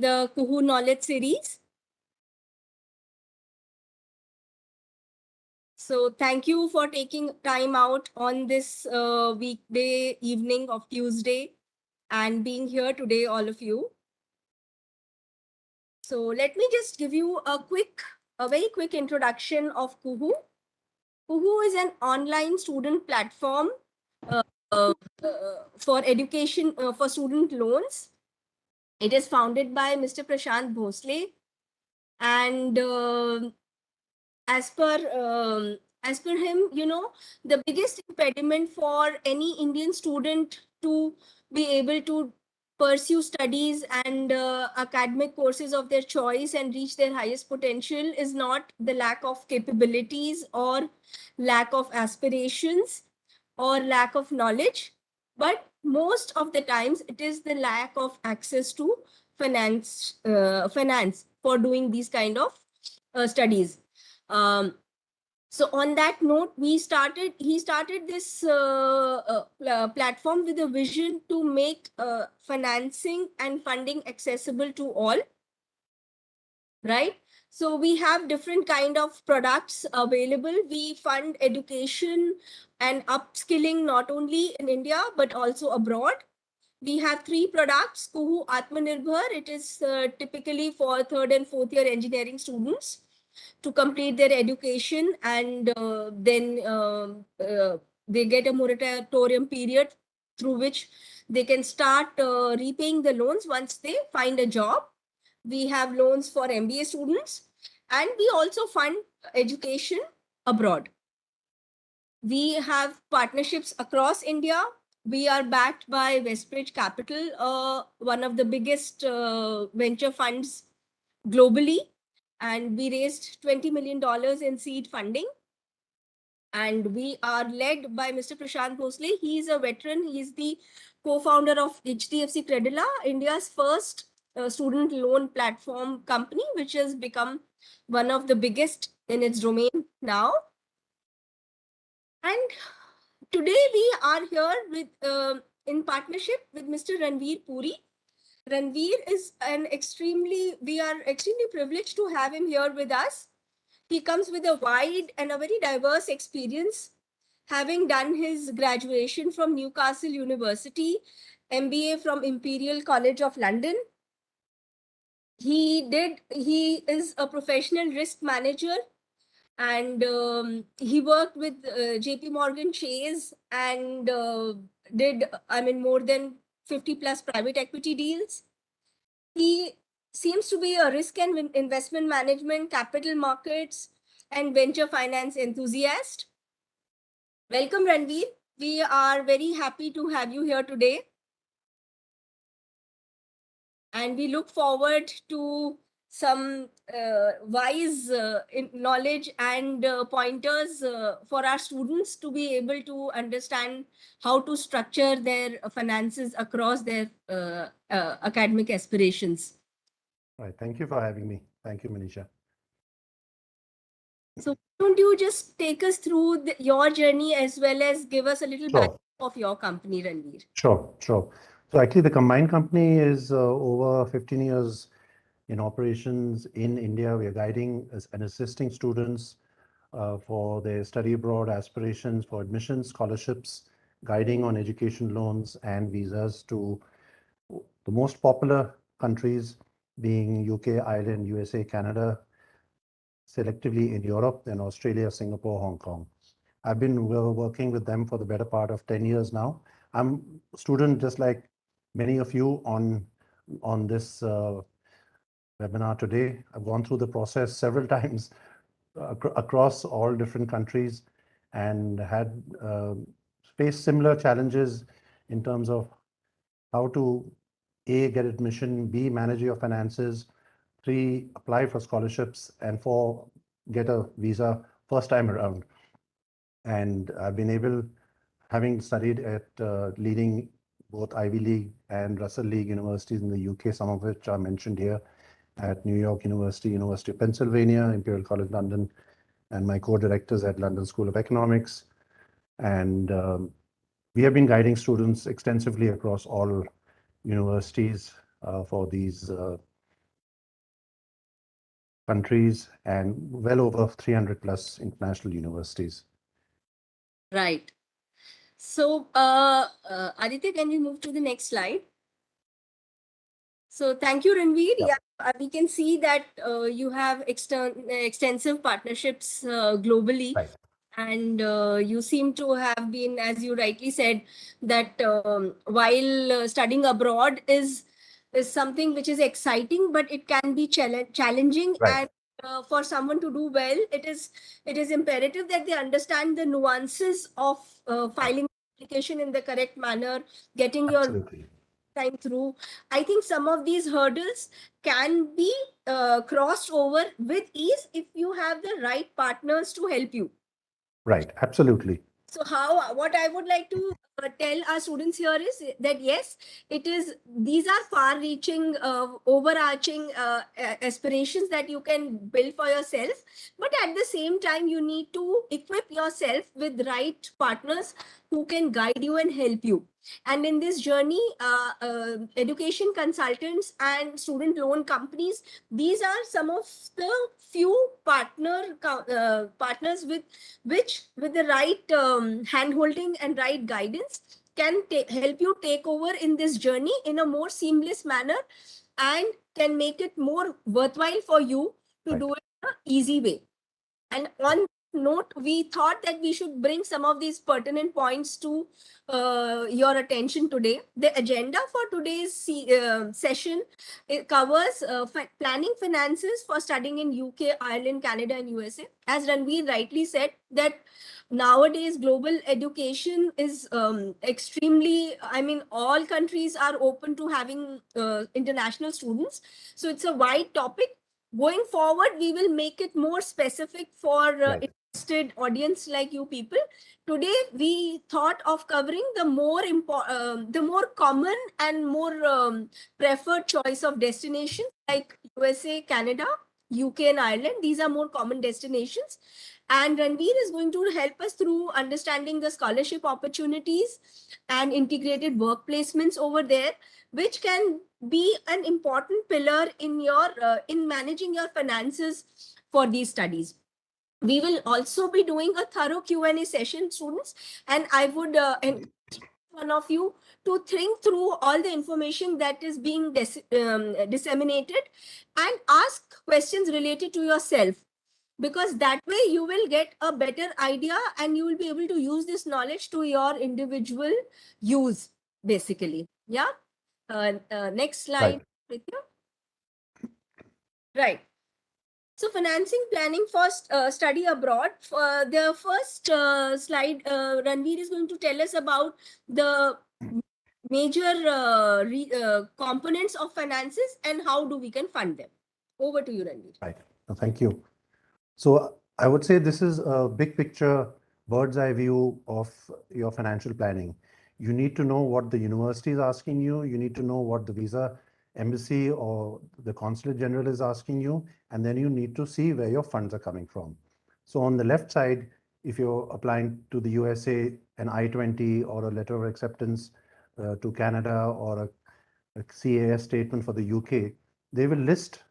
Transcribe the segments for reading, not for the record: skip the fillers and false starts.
the Kuhoo Knowledge Series. So thank you for taking time out on this weekday evening of Tuesday and being here today, all of you. So let me just give you a very quick introduction of Kuhoo. Kuhoo is an online student platform for education, for student loans. It is founded by Mr. Prashant Bhosle, and as per him, the biggest impediment for any Indian student to be able to pursue studies and academic courses of their choice and reach their highest potential is not the lack of capabilities or lack of aspirations or lack of knowledge, but most of the times it is the lack of access to finance for doing these kind of studies. So on that note, he started this platform with a vision to make financing and funding accessible to all, right? So we have different kind of products available. We fund education and upskilling not only in India, but also abroad. We have 3 products. Kuhoo Atmanirbhar, it is typically for 3rd and 4th year engineering students to complete their education, and then they get a moratorium period through which they can start repaying the loans once they find a job. We have loans for MBA students, and we also fund education abroad. We have partnerships across India. We are backed by Westbridge Capital, one of the biggest venture funds globally, and we raised $20 million in seed funding. And we are led by Mr. Prashant Bhosle. He is a veteran. He is the co-founder of HDFC Credila, India's first student loan platform company, which has become one of the biggest in its domain now. And today we are here with in partnership with Mr. Ranvir Puri. Ranvir is we are extremely privileged to have him here with us. He comes with a wide and a very diverse experience, having done his graduation from Newcastle University, MBA from Imperial College of London. He is a professional risk manager, and he worked with JP Morgan Chase and did, more than 50 plus private equity deals. He seems to be a risk and investment management, capital markets, and venture finance enthusiast. Welcome, Ranvir. We are very happy to have you here today. And we look forward to some wise knowledge and pointers for our students to be able to understand how to structure their finances across their academic aspirations. Right. Thank you for having me. Thank you, Manisha. So don't you just take us through your journey as well as give us a little background of your company, Ranvir? Sure. So actually the combined company is over 15 years in operations in India. We are guiding and assisting students for their study abroad aspirations, for admissions, scholarships, guiding on education loans and visas to the most popular countries being UK, Ireland, USA, Canada, selectively in Europe, then Australia, Singapore, Hong Kong. I've been working with them for the better part of 10 years now. I'm a student just like many of you on this webinar today. I've gone through the process several times across all different countries and had faced similar challenges in terms of how to A, get admission, B, manage your finances, 3, apply for scholarships, and 4, get a visa first time around. And I've been able, having studied at leading both Ivy League and Russell League universities in the UK, some of which are mentioned here, at New York University, University of Pennsylvania, Imperial College London, and my co-directors at London School of Economics. And we have been guiding students extensively across all universities for these countries and well over 300 plus international universities. Right. So, Aditya, can we move to the next slide? So thank you, Ranveer. Yeah. Yeah, we can see that you have extensive partnerships globally. Right. And you seem to have been, as you rightly said, that while studying abroad is something which is exciting, but it can be challenging. Right. And for someone to do well, it is imperative that they understand the nuances of filing application in the correct manner, getting your Absolutely. time through. I think some of these hurdles can be crossed over with ease if you have the right partners to help you. Right. Absolutely. So what I would like to tell our students here is that yes, these are far-reaching, overarching aspirations that you can build for yourself. But at the same time, you need to equip yourself with right partners who can guide you and help you. And in this journey, education consultants and student loan companies, these are some of the few partners with the right hand holding and right guidance can help you take over in this journey in a more seamless manner and can make it more worthwhile for you to Right. do it in an easy way. And on note, we thought that we should bring some of these pertinent points to your attention today. The agenda for today's session, it covers planning finances for studying in UK, Ireland, Canada, and USA. As Ranveer rightly said, that nowadays global education is extremely, I mean, all countries are open to having international students. So it's a wide topic. Going forward, we will make it more specific for Right. interested audience like you people. Today, we thought of covering the more common and more preferred choice of destinations like USA, Canada, UK, and Ireland. These are more common destinations. And Ranveer is going to help us through understanding the scholarship opportunities and integrated work placements over there, which can be an important pillar in your in managing your finances for these studies. We will also be doing a thorough Q&A session, students, and I would encourage one of you to think through all the information that is being disseminated and ask questions related to yourself, because that way you will get a better idea and you will be able to use this knowledge to your individual use, basically. Yeah. Next slide, Right. Pritya. Right. So financing planning for study abroad. The first slide, Ranveer is going to tell us about the major components of finances and how do we can fund them. Over to you, Ranveer. Right. Thank you. So I would say this is a big picture, bird's eye view of your financial planning. You need to know what the university is asking you. You need to know what the visa embassy or the consulate general is asking you. And then you need to see where your funds are coming from. So on the left side, if you're applying to the USA, an I-20 or a letter of acceptance to Canada or a CAS statement for the UK, they will list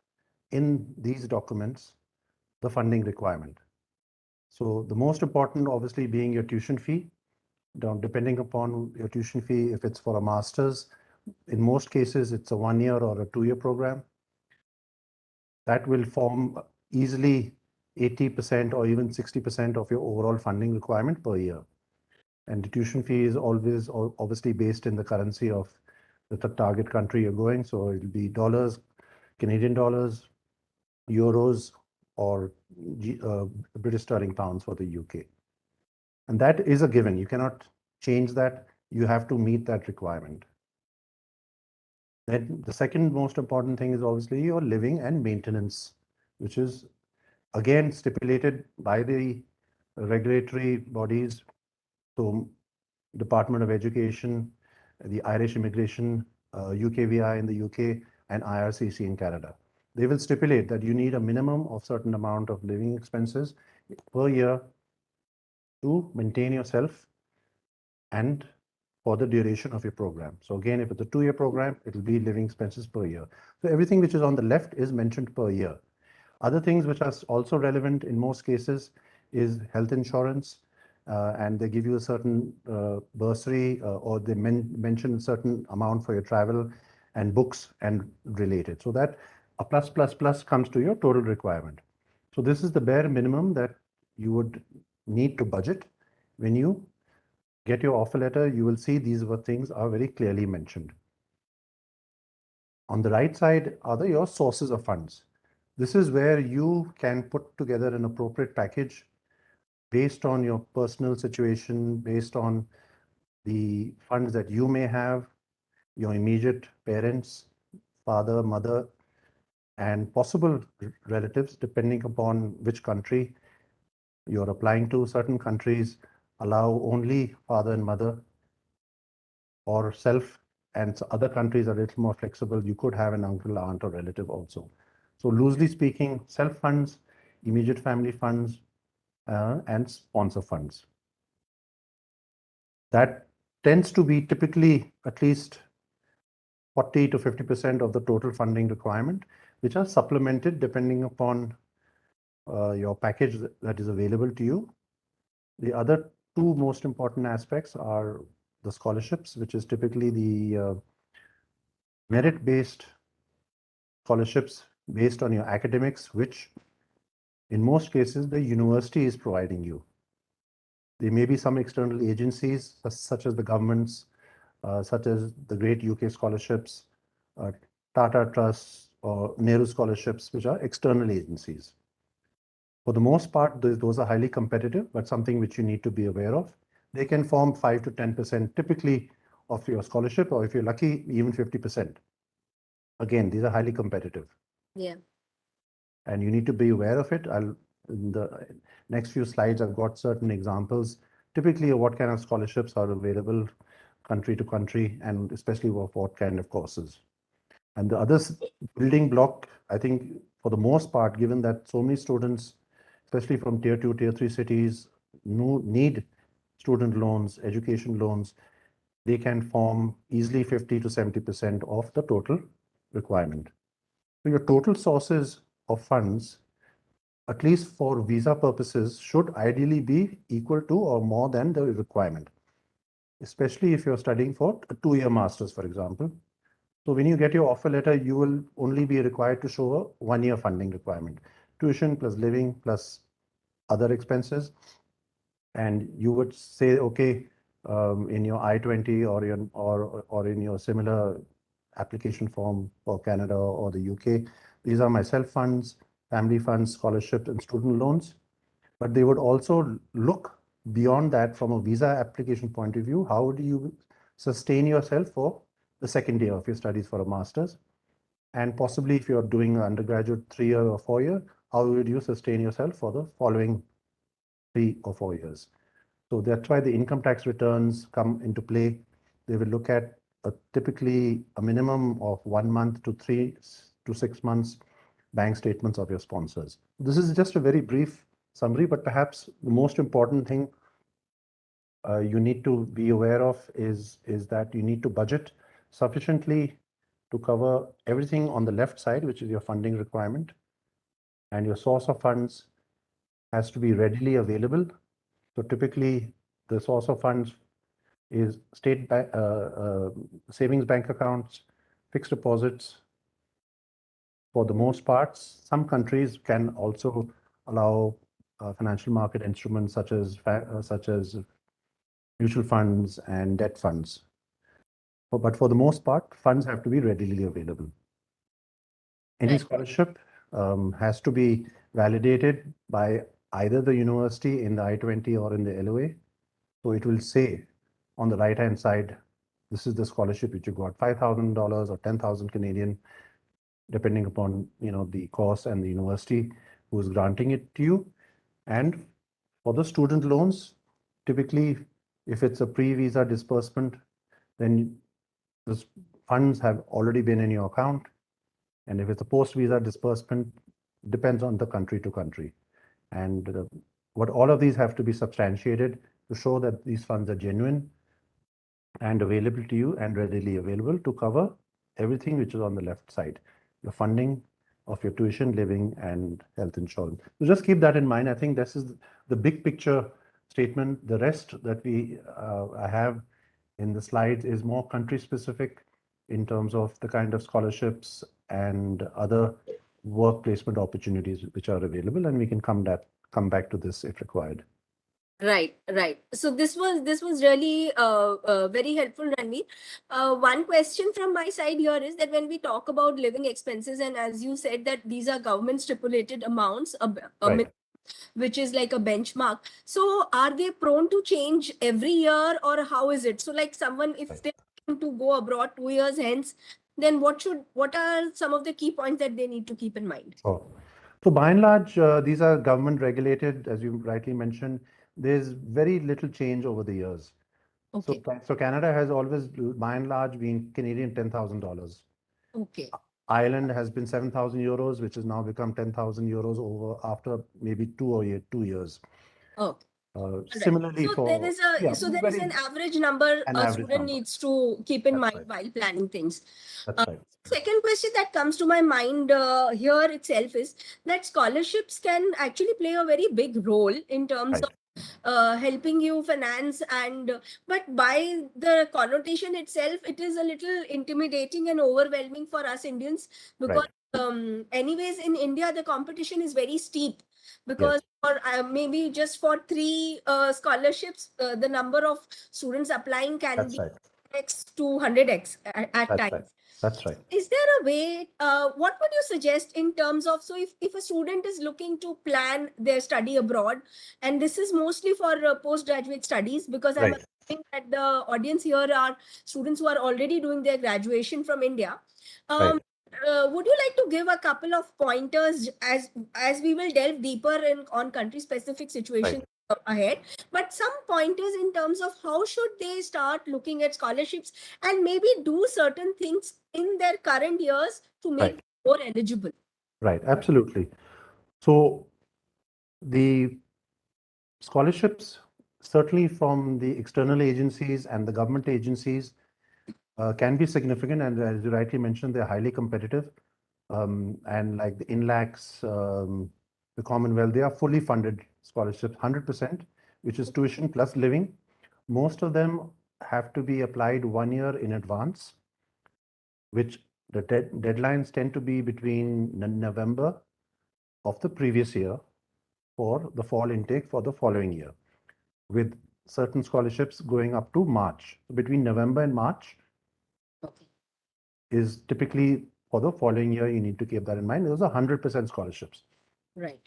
in these documents the funding requirement. So the most important obviously being your tuition fee. Depending upon your tuition fee, if it's for a master's, in most cases it's a 1 year or a 2 year program. That will form easily 80% or even 60% of your overall funding requirement per year. And the tuition fee is always obviously based in the currency of the target country you're going. So it'll be dollars, Canadian dollars, euros, or British sterling pounds for the UK. And that is a given. You cannot change that. You have to meet that requirement. Then the second most important thing is obviously your living and maintenance, which is again stipulated by the regulatory bodies. So Department of Education, the Irish Immigration, UKVI in the UK, and IRCC in Canada. They will stipulate that you need a minimum of certain amount of living expenses per year to maintain yourself and for the duration of your program. So again, if it's a 2 year program, it will be living expenses per year. So everything which is on the left is mentioned per year. Other things which are also relevant in most cases is health insurance, and they give you a certain bursary, or they mention a certain amount for your travel and books and related. So that a plus comes to your total requirement. So this is the bare minimum that you would need to budget. When you get your offer letter, you will see these things are very clearly mentioned. On the right side are your sources of funds. This is where you can put together an appropriate package based on your personal situation, based on the funds that you may have, your immediate parents, father, mother, and possible relatives, depending upon which country you're applying to. Certain countries allow only father and mother or self, and other countries are a little more flexible. You could have an uncle, aunt, or relative also. So loosely speaking, self funds, immediate family funds, and sponsor funds. That tends to be typically at least 40 to 50% of the total funding requirement, which are supplemented depending upon your package that is available to you. The other two most important aspects are the scholarships, which is typically the merit-based scholarships based on your academics, which in most cases the university is providing you. There may be some external agencies such as the governments, such as the great UK scholarships, Tata Trusts, or Nehru scholarships, which are external agencies. For the most part, those are highly competitive, but something which you need to be aware of. They can form 5 to 10% typically of your scholarship, or if you're lucky, even 50%. Again, these are highly competitive. Yeah. And you need to be aware of it. In the next few slides, I've got certain examples, typically of what kind of scholarships are available country to country, and especially of what kind of courses. And the other building block, I think, for the most part, given that so many students, especially from tier 2, tier 3 cities, need student loans, education loans, they can form easily 50 to 70% of the total requirement. So your total sources of funds, at least for visa purposes, should ideally be equal to or more than the requirement, especially if you're studying for a 2-year master's, for example. So when you get your offer letter, you will only be required to show a 1-year funding requirement, tuition plus living plus other expenses. And you would say, okay, in your I-20 or in your similar application form for Canada or the UK, these are my self funds, family funds, scholarships, and student loans. But they would also look beyond that from a visa application point of view. How do you sustain yourself for the second year of your studies for a master's? And possibly if you're doing an undergraduate 3-year or 4-year, how would you sustain yourself for the following 3 or 4 years? So that's why the income tax returns come into play. They will look at typically a minimum of 1 month to 3 to 6 months bank statements of your sponsors. This is just a very brief summary, but perhaps the most important thing you need to be aware of is that you need to budget sufficiently to cover everything on the left side, which is your funding requirement, and your source of funds has to be readily available. So typically, the source of funds is savings bank accounts, fixed deposits. For the most part, some countries can also allow financial market instruments such as mutual funds and debt funds. But for the most part, funds have to be readily available. Any Right. scholarship has to be validated by either the university in the I-20 or in the LOA. So it will say on the right-hand side, this is the scholarship which you got, $5,000 or 10,000 Canadian, depending upon the course and the university who is granting it to you. And for the student loans, typically, if it's a pre-visa disbursement, then the funds have already been in your account. And if it's a post-visa disbursement, depends on the country to country. And what all of these have to be substantiated to show that these funds are genuine and available to you and readily available to cover everything which is on the left side. Your funding of your tuition, living, and health insurance. So just keep that in mind. I think this is the big picture statement. The rest that I have in the slides is more country specific in terms of the kind of scholarships and other work placement opportunities which are available, and we can come back to this if required. Right, right. So this was really very helpful, Ranvir. One question from my side here is that when we talk about living expenses, and as you said that these are government stipulated amounts, Right. which is like a benchmark. So are they prone to change every year, or how is it? So like someone, if they're looking to go abroad 2 years hence, then what are some of the key points that they need to keep in mind? Sure. So by and large, these are government regulated, as you rightly mentioned. There's very little change over the years. Okay. So Canada has always, by and large, been Canadian $10,000. Okay. Ireland has been 7,000 euros, which has now become 10,000 euros over after maybe 2 years. Okay. Similarly So there is an average number an a average student number. needs to keep in That's mind right. while planning things. That's right. Second question that comes to my mind here itself is that scholarships can actually play a very big role in terms Right. of helping you finance, and but by the connotation itself, it is a little intimidating and overwhelming for us Indians, because anyways in India the competition is very steep, because for maybe just for 3 scholarships the number of students applying can That's be right. x to 100x at That's times. right. That's right. Is there a way, what would you suggest in terms of, so if a student is looking to plan their study abroad, and this is mostly for postgraduate studies, because I'm Right. assuming that the audience here are students who are already doing their graduation from India. Right. Would you like to give a couple of pointers as we will delve deeper in on country specific situations ahead, but some pointers in terms of how should they start looking at scholarships and maybe do certain things in their current years to make them more eligible? Right. Absolutely. So the scholarships, certainly from the external agencies and the government agencies, can be significant, and as you rightly mentioned, they're highly competitive. And like the INLACs, the Commonwealth, they are fully funded scholarships, 100%, which is tuition plus living. Most of them have to be applied 1 year in advance, which the deadlines tend to be between November of the previous year for the fall intake for the following year, with certain scholarships going up to March. Between November and March is typically for the following year. You need to keep that in mind. Those are 100% scholarships. Right.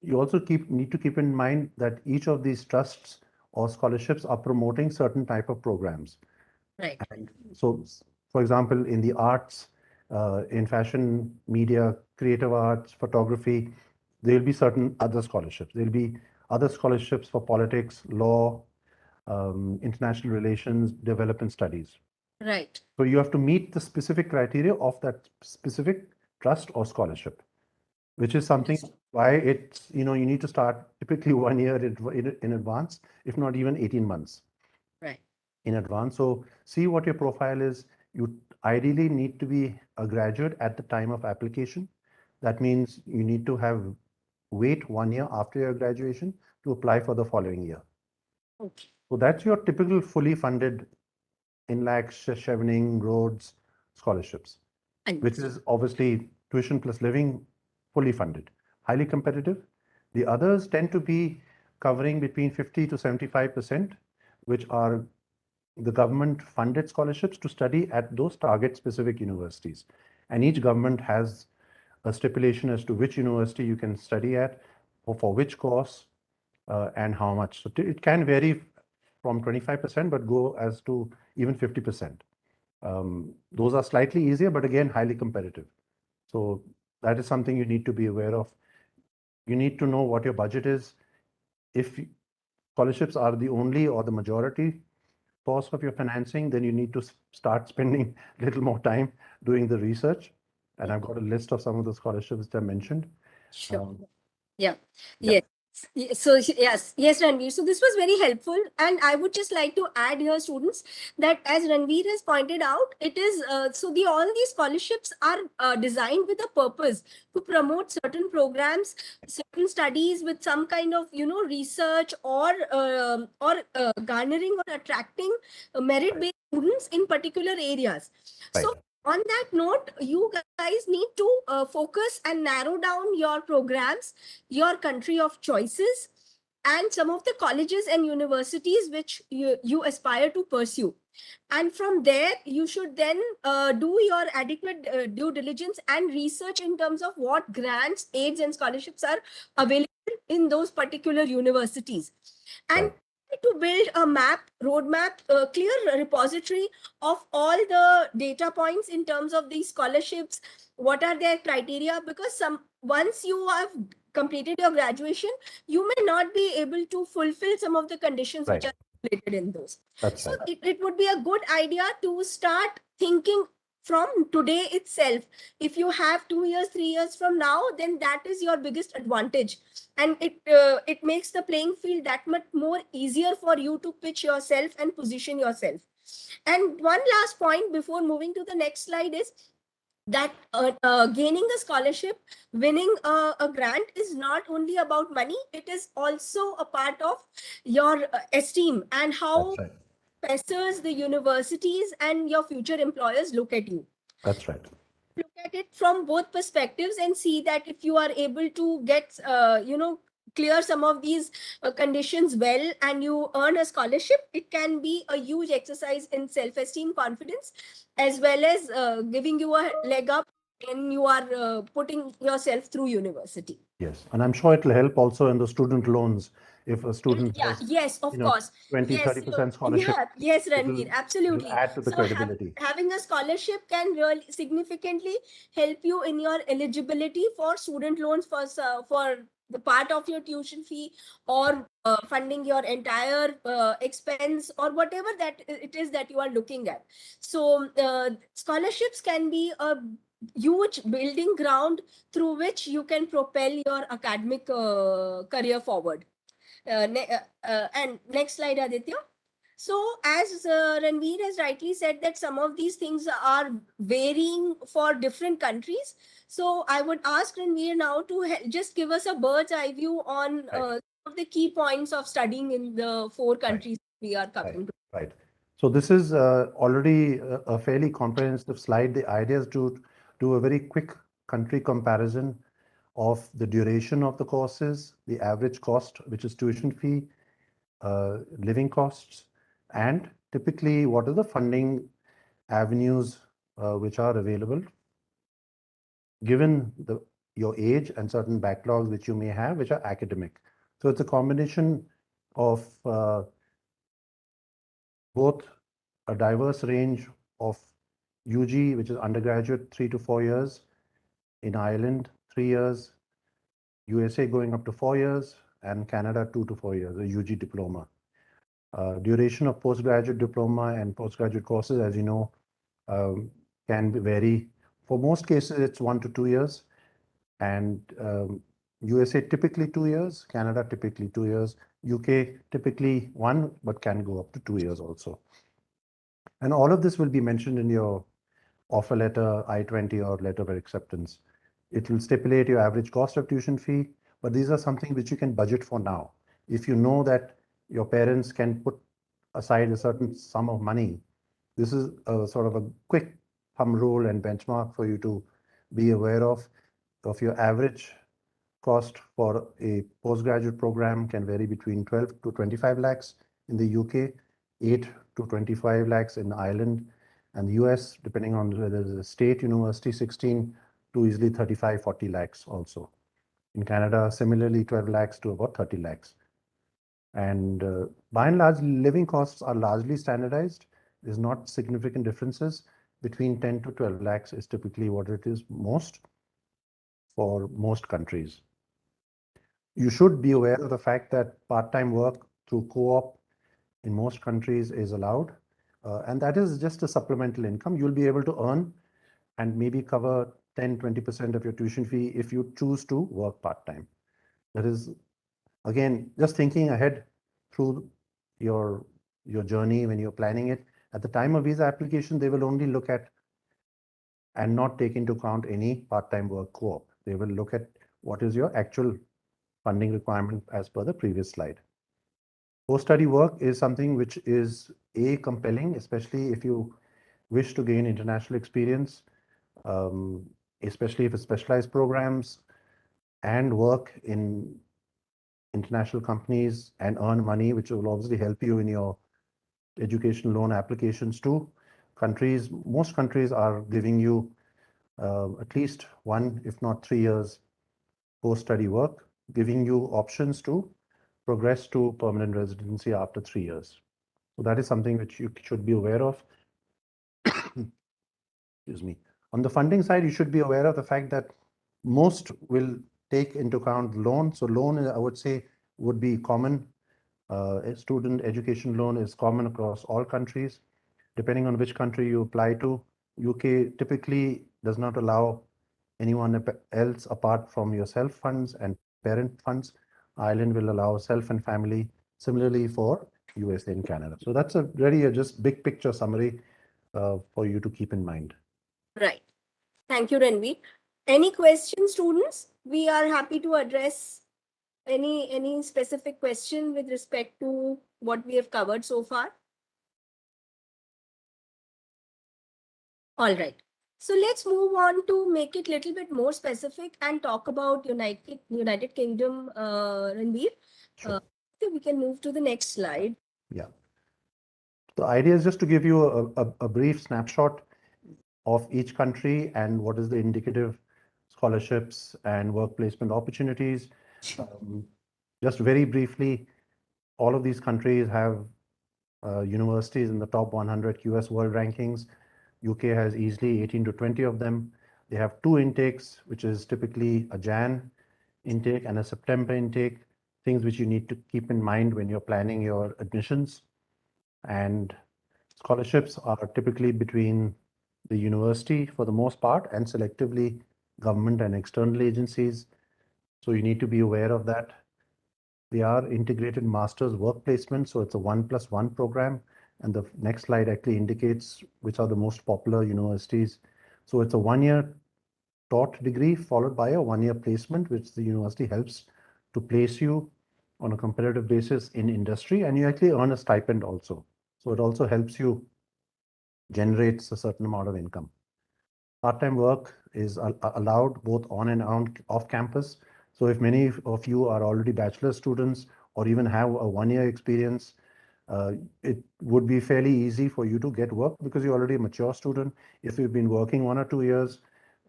You also need to keep in mind that each of these trusts or scholarships are promoting certain type of programs. Right. And so, for example, in the arts, in fashion, media, creative arts, photography, there will be certain other scholarships. There will be other scholarships for politics, law, international relations, development studies. Right. So you have to meet the specific criteria of that specific trust or scholarship, which is something why it's, you need to start typically 1 year in advance, if not even 18 months in advance. So see what your profile is. You ideally need to be a graduate at the time of application. That means you need to wait 1 year after your graduation to apply for the following year. Okay. So that's your typical fully funded INLAC, Chevening, Rhodes scholarships, which is obviously tuition plus living, fully funded, highly competitive. The others tend to be covering between 50 to 75%, which are the government funded scholarships to study at those target specific universities. And each government has a stipulation as to which university you can study at, or for which course, and how much. So it can vary from 25%, but go as to even 50%. Those are slightly easier, but again, highly competitive. So that is something you need to be aware of. You need to know what your budget is. If scholarships are the only or the majority source of your financing, then you need to start spending a little more time doing the research. And I've got a list of some of the scholarships that I mentioned. Sure. Yeah. Yes. Yes, Ranveer. So this was very helpful, and I would just like to add here, students, that as Ranveer has pointed out, it is all these scholarships are designed with a purpose to promote certain programs, certain studies with some kind of research or garnering or attracting merit-based students in particular areas. Right. So on that note, you guys need to focus and narrow down your programs, your country of choices, and some of the colleges and universities which you aspire to pursue. And from there, you should then do your adequate due diligence and research in terms of what grants, aids, and scholarships are available in those particular universities. And to build a roadmap, a clear repository of all the data points in terms of these scholarships, what are their criteria, because once you have completed your graduation, you may not be able to fulfill some of the conditions which Right. are related in those. That's So right. it would be a good idea to start thinking from today itself. If you have 2 years, 3 years from now, then that is your biggest advantage, and it makes the playing field that much more easier for you to pitch yourself and position yourself. And one last point before moving to the next slide is that gaining a scholarship, winning a grant is not only about money, it is also a part of your esteem and how That's right. professors, the universities, and your future employers look at you. That's right. Look at it from both perspectives and see that if you are able to get, clear some of these conditions well and you earn a scholarship, it can be a huge exercise in self-esteem, confidence, as well as giving you a leg up when you are putting yourself through university. Yes, and I'm sure it'll help also in the student loans. If a student Yeah, has, yes, of course. 20, Yes, 30% scholarship, yes, it'll Ranveer, it'll absolutely. add to the So credibility. having a scholarship can really significantly help you in your eligibility for student loans for the part of your tuition fee, or funding your entire expense, or whatever that it is that you are looking at. So scholarships can be a huge building ground through which you can propel your academic career forward. And next slide, Aditya. So, as Ranveer has rightly said, that some of these things are varying for different countries. So, I would ask Ranveer now to just give us a bird's eye view on Right. some of the key points of studying in the four Right. countries we are Right. covering. Right. So this is already a fairly comprehensive slide. The idea is to do a very quick country comparison of the duration of the courses, the average cost, which is tuition fee, living costs, and typically what are the funding avenues which are available given your age and certain backlogs which you may have, which are academic. So it's a combination of both a diverse range of UG, which is undergraduate 3 to 4 years, in Ireland 3 years, USA going up to 4 years, and Canada 2 to 4 years, a UG diploma. Duration of postgraduate diploma and postgraduate courses, as you know, can vary. For most cases, it's 1 to 2 years, and USA typically 2 years, Canada typically 2 years, UK typically one, but can go up to 2 years also. And all of this will be mentioned in your offer letter, I-20, or letter of acceptance. It will stipulate your average cost of tuition fee, but these are something which you can budget for now. If you know that your parents can put aside a certain sum of money, this is a sort of a quick thumb rule and benchmark for you to be aware of your average cost for a postgraduate program can vary between 12 to 25 lakhs in the UK, 8 to 25 lakhs in Ireland, and the US, depending on whether it's a state university, 16 to easily 35, 40 lakhs also. In Canada, similarly, 12 lakhs to about 30 lakhs. And by and large, living costs are largely standardized. There's not significant differences. Between 10 to 12 lakhs is typically what it is most for most countries. You should be aware of the fact that part-time work through co-op in most countries is allowed. And that is just a supplemental income. You'll be able to earn and maybe cover 10, 20% of your tuition fee if you choose to work part-time. That is Again, just thinking ahead through your journey when you're planning it. At the time of visa application, they will only look at and not take into account any part-time work co-op. They will look at what is your actual funding requirement as per the previous slide. Post-study work is something which is compelling, especially if you wish to gain international experience, especially if it's specialized programs and work in international companies and earn money, which will obviously help you in your education loan applications too. Most countries are giving you at least 1, if not 3 years post-study work, giving you options to progress to permanent residency after 3 years. So that is something which you should be aware of. Excuse me. On the funding side, you should be aware of the fact that most will take into account loan. So loan, I would say, would be common. A student education loan is common across all countries. Depending on which country you apply to, UK typically does not allow anyone else apart from your self funds and parent funds. Ireland will allow self and family. Similarly for USA and Canada. So that's a very just big picture summary for you to keep in mind. Right. Thank you, Ranvir. Any questions, students? We are happy to address any specific question with respect to what we have covered so far. All right. So let's move on to make it a little bit more specific and talk about United Kingdom, Ranvir. Sure. We can move to the next slide. Yeah. The idea is just to give you a brief snapshot of each country and what is the indicative scholarships and work placement opportunities. Just very briefly, all of these countries have universities in the top 100 QS world rankings. UK has easily 18 to 20 of them. They have 2 intakes, which is typically a Jan intake and a September intake, things which you need to keep in mind when you're planning your admissions. And scholarships are typically between the university for the most part and selectively government and external agencies. So you need to be aware of that. They are integrated master's work placement, so it's a 1+1 program. And the next slide actually indicates which are the most popular universities. So it's a 1-year taught degree followed by a 1-year placement, which the university helps to place you on a competitive basis in industry, and you actually earn a stipend also. So it also helps you generates a certain amount of income. Part-time work is allowed both on and off campus. So if many of you are already bachelor students or even have a 1-year experience, it would be fairly easy for you to get work because you're already a mature student. If you've been working 1 or 2 years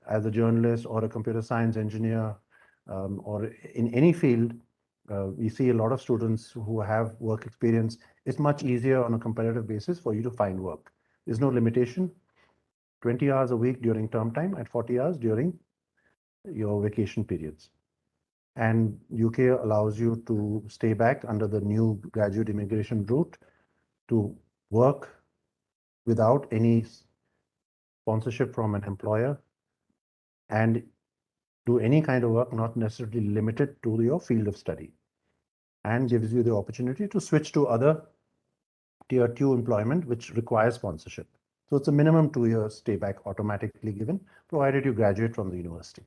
as a journalist or a computer science engineer, or in any field, we see a lot of students who have work experience. It's much easier on a competitive basis for you to find work. There's no limitation. 20 hours a week during term time and 40 hours during your vacation periods. And UK allows you to stay back under the new graduate immigration route to work without any sponsorship from an employer and do any kind of work not necessarily limited to your field of study, and gives you the opportunity to switch to other tier 2 employment which requires sponsorship. So it's a minimum 2 years stay back automatically given, provided you graduate from the university.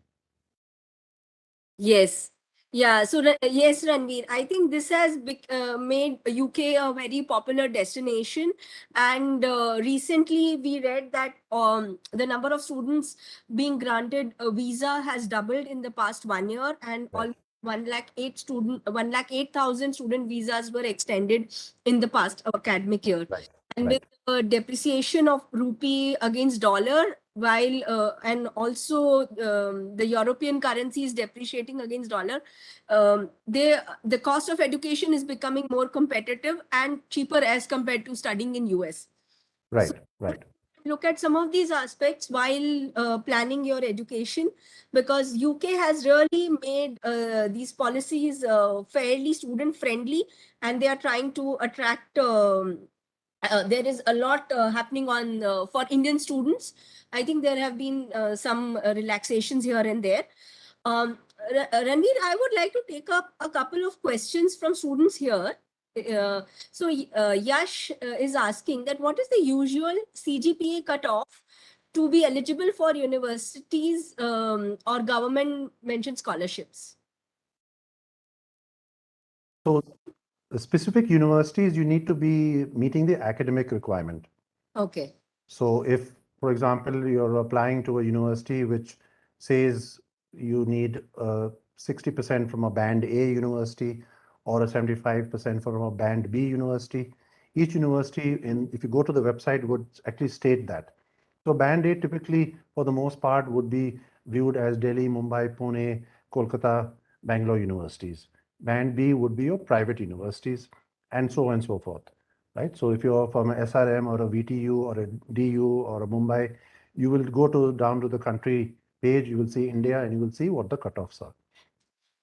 Yes. Yeah. So, yes, Ranveer, I think this has made UK a very popular destination. And recently we read that the number of students being granted a visa has doubled in the past 1 year, and Right. almost 1,08,000 student visas were extended in the past academic year. Right. And Right. with the depreciation of rupee against dollar, while and also the European currency is depreciating against dollar, the cost of education is becoming more competitive and cheaper as compared to studying in US. Right. So Right. look at some of these aspects while planning your education, because UK has really made these policies fairly student friendly, and they are trying to attract there is a lot happening on for Indian students. I think there have been some relaxations here and there. Um, Ranveer, I would like to take up a couple of questions from students here. Yash is asking that what is the usual Cgpa cutoff to be eligible for universities or government mentioned scholarships? So the specific universities, you need to be meeting the academic requirement. Okay. So if, for example, you're applying to a university which says you need 60% from a band A university or a 75% from a band B university, each university, if you go to the website, would actually state that. So band A typically, for the most part, would be viewed as Delhi, Mumbai, Pune, Kolkata, Bangalore universities. Band B would be your private universities, and so on and so forth. Right? So if you're from a SRM or a VTU or a DU or a Mumbai, you will go down to the country page, you will see India, and you will see what the cutoffs are.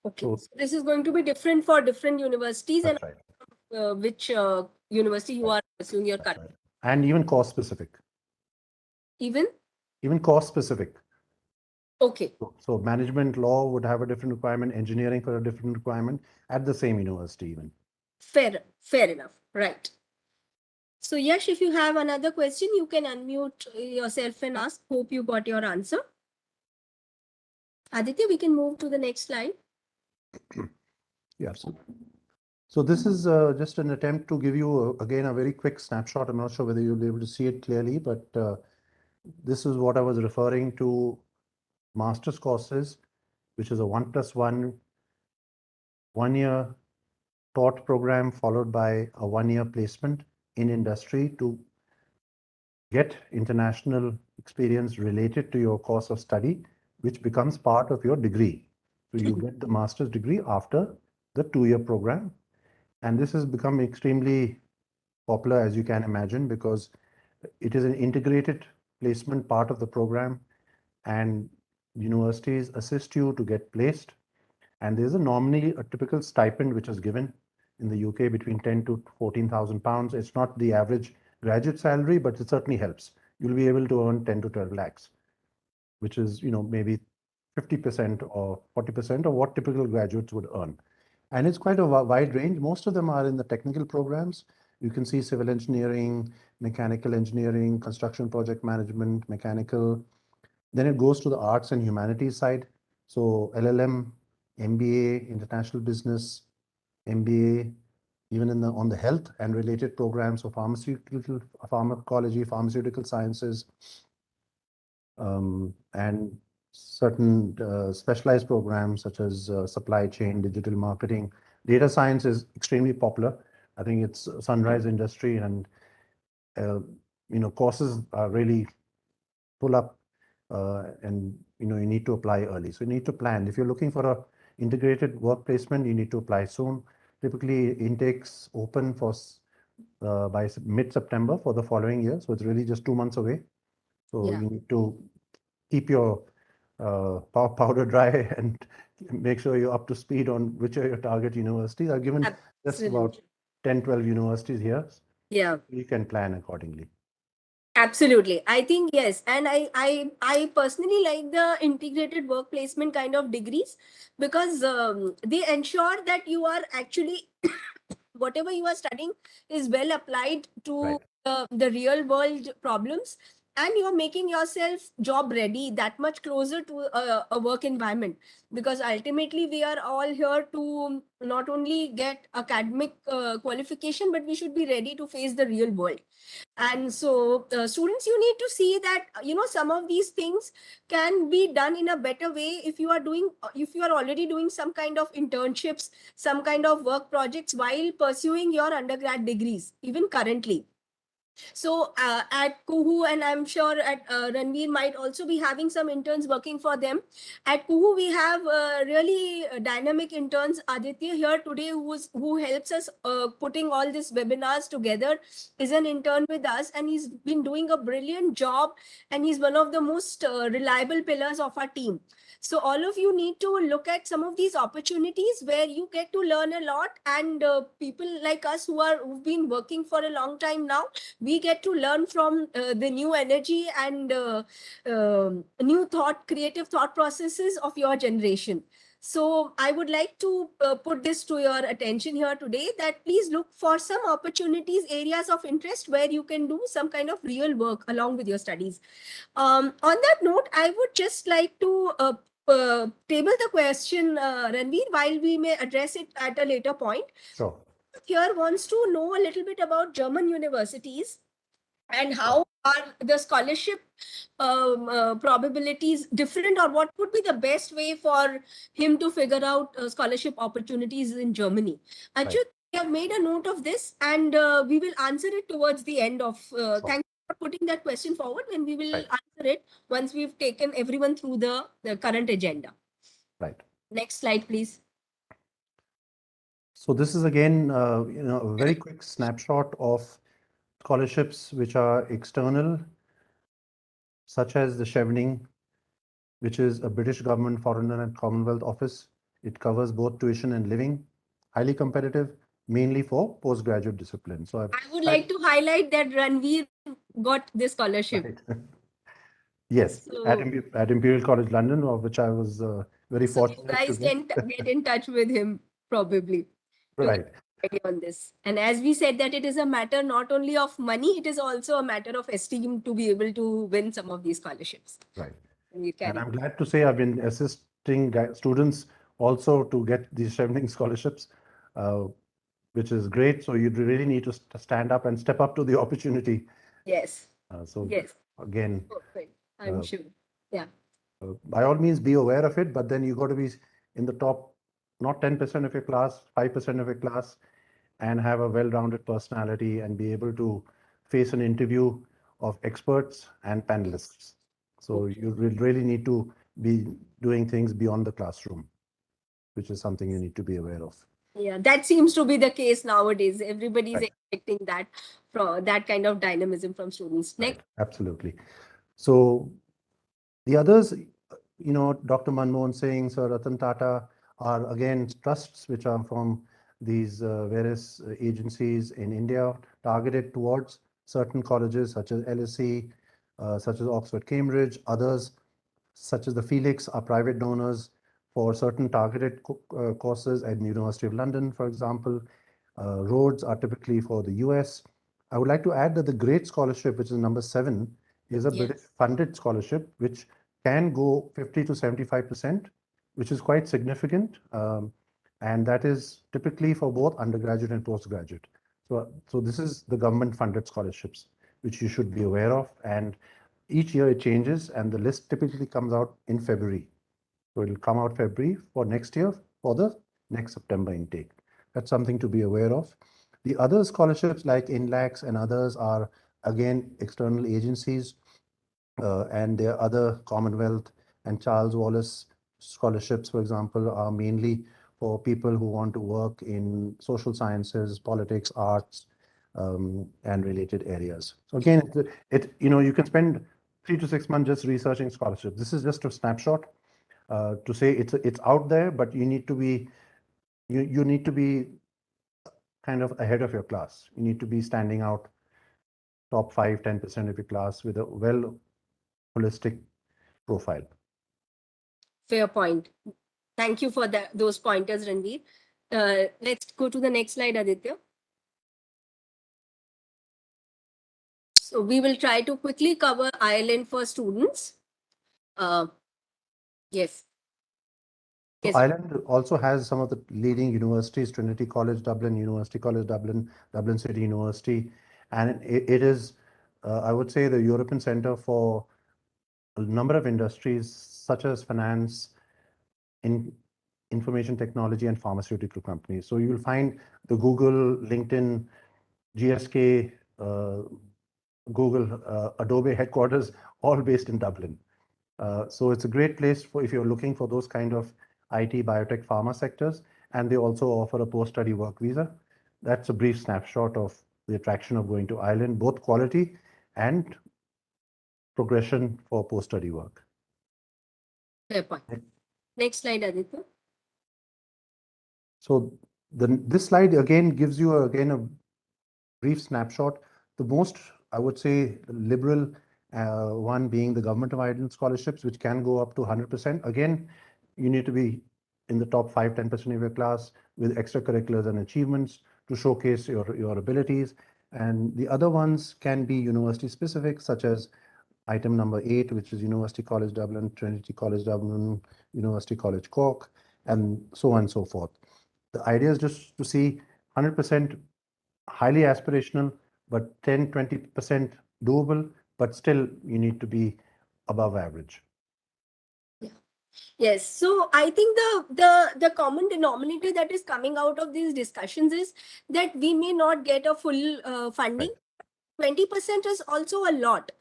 Okay. So So this is going to be different for different universities, and that's right. which university you are pursuing your That's current. right. And even cost specific. Even? Even cost specific. Okay. So management law would have a different requirement, engineering for a different requirement at the same university even. Fair enough. Right. So Yash, if you have another question, you can unmute yourself and ask. Hope you got your answer. Aditya, we can move to the next slide. Yeah. So this is just an attempt to give you, again, a very quick snapshot. I'm not sure whether you'll be able to see it clearly, but this is what I was referring to, master's courses, which is a 1+1 1-year taught program followed by a 1-year placement in industry to get international experience related to your course of study, which becomes part of your degree. So you get the master's degree after the 2-year program. And this has become extremely popular, as you can imagine, because it is an integrated placement part of the program, and universities assist you to get placed. And there's normally a typical stipend which is given in the UK between 10 to 14,000 pounds. It's not the average graduate salary, but it certainly helps. You'll be able to earn 10 to 12 lakhs, which is, maybe 50% or 40% of what typical graduates would earn. And it's quite a wide range. Most of them are in the technical programs. You can see civil engineering, mechanical engineering, construction project management, mechanical. Then it goes to the arts and humanities side. So LLM, MBA, international business, MBA, even on the health and related programs, so pharmaceutical, pharmacology, pharmaceutical sciences, and certain specialized programs such as supply chain, digital marketing. Data science is extremely popular. I think it's sunrise industry, and courses are really pull up, and you need to apply early. So you need to plan. If you're looking for a integrated work placement, you need to apply soon. Typically, intakes open for by mid-September for the following year. So it's really just 2 months away. So Yeah. you need to keep your powder dry and make sure you're up to speed on which are your target universities. I've given just about Absolutely. 10, 12 universities here. Yeah. You can plan accordingly. Absolutely. I think yes. And I personally like the integrated work placement kind of degrees because they ensure that you are actually whatever you are studying is well applied to Right. the real world problems, and you're making yourself job ready that much closer to a work environment, because ultimately we are all here to not only get academic qualification, but we should be ready to face the real world. And so students, you need to see that some of these things can be done in a better way if you are already doing some kind of internships, some kind of work projects while pursuing your undergrad degrees even currently. So at Kuhoo, and I'm sure at Ranveer might also be having some interns working for them. At Kuhoo, we have really dynamic interns. Aditya here today, who helps us putting all these webinars together, is an intern with us, and he's been doing a brilliant job. And he's one of the most reliable pillars of our team. So all of you need to look at some of these opportunities where you get to learn a lot, and people like us who've been working for a long time now, we get to learn from the new energy and new creative thought processes of your generation. So I would like to put this to your attention here today, that please look for some opportunities, areas of interest where you can do some kind of real work along with your studies. On that note, I would just like to table the question, Ranveer, while we may address it at a later point. Sure. Here wants to know a little bit about German universities and Sure. how are the scholarship probabilities different, or what would be the best way for him to figure out scholarship opportunities in Germany. Right. Achyut, we have made a note of this, and we will answer it towards the end of. Sure. Thank you for putting that question forward, and we will Right. answer it once we've taken everyone through the current agenda. Right. Next slide, please. So this is again, a very quick snapshot of scholarships which are external, such as the Chevening, which is a British government foreigner and Commonwealth office. It covers both tuition and living, highly competitive, mainly for postgraduate discipline. So I would like to highlight that Ranveer got this scholarship. Right. Yes, So, at Imperial College London, of which I was very so you fortunate guys to can get in touch with him probably to Right. get idea on this. And as we said, that it is a matter not only of money, it is also a matter of esteem to be able to win some of these scholarships. Right. And we And carry. I'm glad to say I've been assisting students also to get these Chevening scholarships, uh, which is great. So you really need to stand up and step up to the opportunity. Yes. So Yes. again, Perfect. I'm sure. Yeah. by all means, be aware of it, but then you got to be in the top, not 10% of your class, 5% of your class, and have a well-rounded personality and be able to face an interview of experts and panelists. So you really need to be doing things beyond the classroom, which is something you need to be aware of. Yeah, that seems to be the case nowadays. Everybody's Right. expecting that from that kind of dynamism from students. Next. Right. Absolutely. So the others, Dr. Manmohan Singh, Sir Ratan Tata are again trusts which are from these various agencies in India targeted towards certain colleges such as LSE, such as Oxford, Cambridge. Others, such as the Felix, are private donors for certain targeted courses at the University of London, for example. Rhodes are typically for the US. I would like to add that the Great Scholarship, which is number 7, is a Yeah. British funded scholarship, which can go 50 to 75%, which is quite significant. And that is typically for both undergraduate and postgraduate. So this is the government funded scholarships, which you should be aware of. And each year it changes, and the list typically comes out in February. So it'll come out February for next year for the next September intake. That's something to be aware of. The other scholarships like INLACs and others are again external agencies, and their other Commonwealth and Charles Wallace scholarships, for example, are mainly for people who want to work in social sciences, politics, arts, and related areas. So again, you can spend 3 to 6 months just researching scholarships. This is just a snapshot to say it's out there, but you need to be kind of ahead of your class. You need to be standing out top 5, 10% of your class with a well holistic profile. Fair point. Thank you for those pointers, Ranveer. Let's go to the next slide, Aditya. So we will try to quickly cover Ireland for students. Yes. So Yes. Ireland also has some of the leading universities: Trinity College Dublin, University College Dublin, Dublin City University, and it is, I would say, the European center for a number of industries such as finance, in information technology, and pharmaceutical companies. So you'll find the Google, LinkedIn, GSK, Google, Adobe headquarters, all based in Dublin. So it's a great place for if you're looking for those kind of IT, biotech, pharma sectors, and they also offer a post-study work visa. That's a brief snapshot of the attraction of going to Ireland, both quality and progression for post-study work. Fair point. Next slide, Aditya. So this slide again gives you a brief snapshot. The most, I would say, liberal one being the Government of Ireland scholarships, which can go up to 100%. Again, you need to be in the top 5-10% of your class with extracurriculars and achievements to showcase your abilities. And the other ones can be university specific, such as item number 8, which is University College Dublin, Trinity College Dublin, University College Cork, and so on and so forth. The idea is just to see 100% highly aspirational, but 10-20% doable, but still you need to be above average. Yes, so I think the common denominator that is coming out of these discussions is that we may not get a full funding. Right. 20% is also a lot.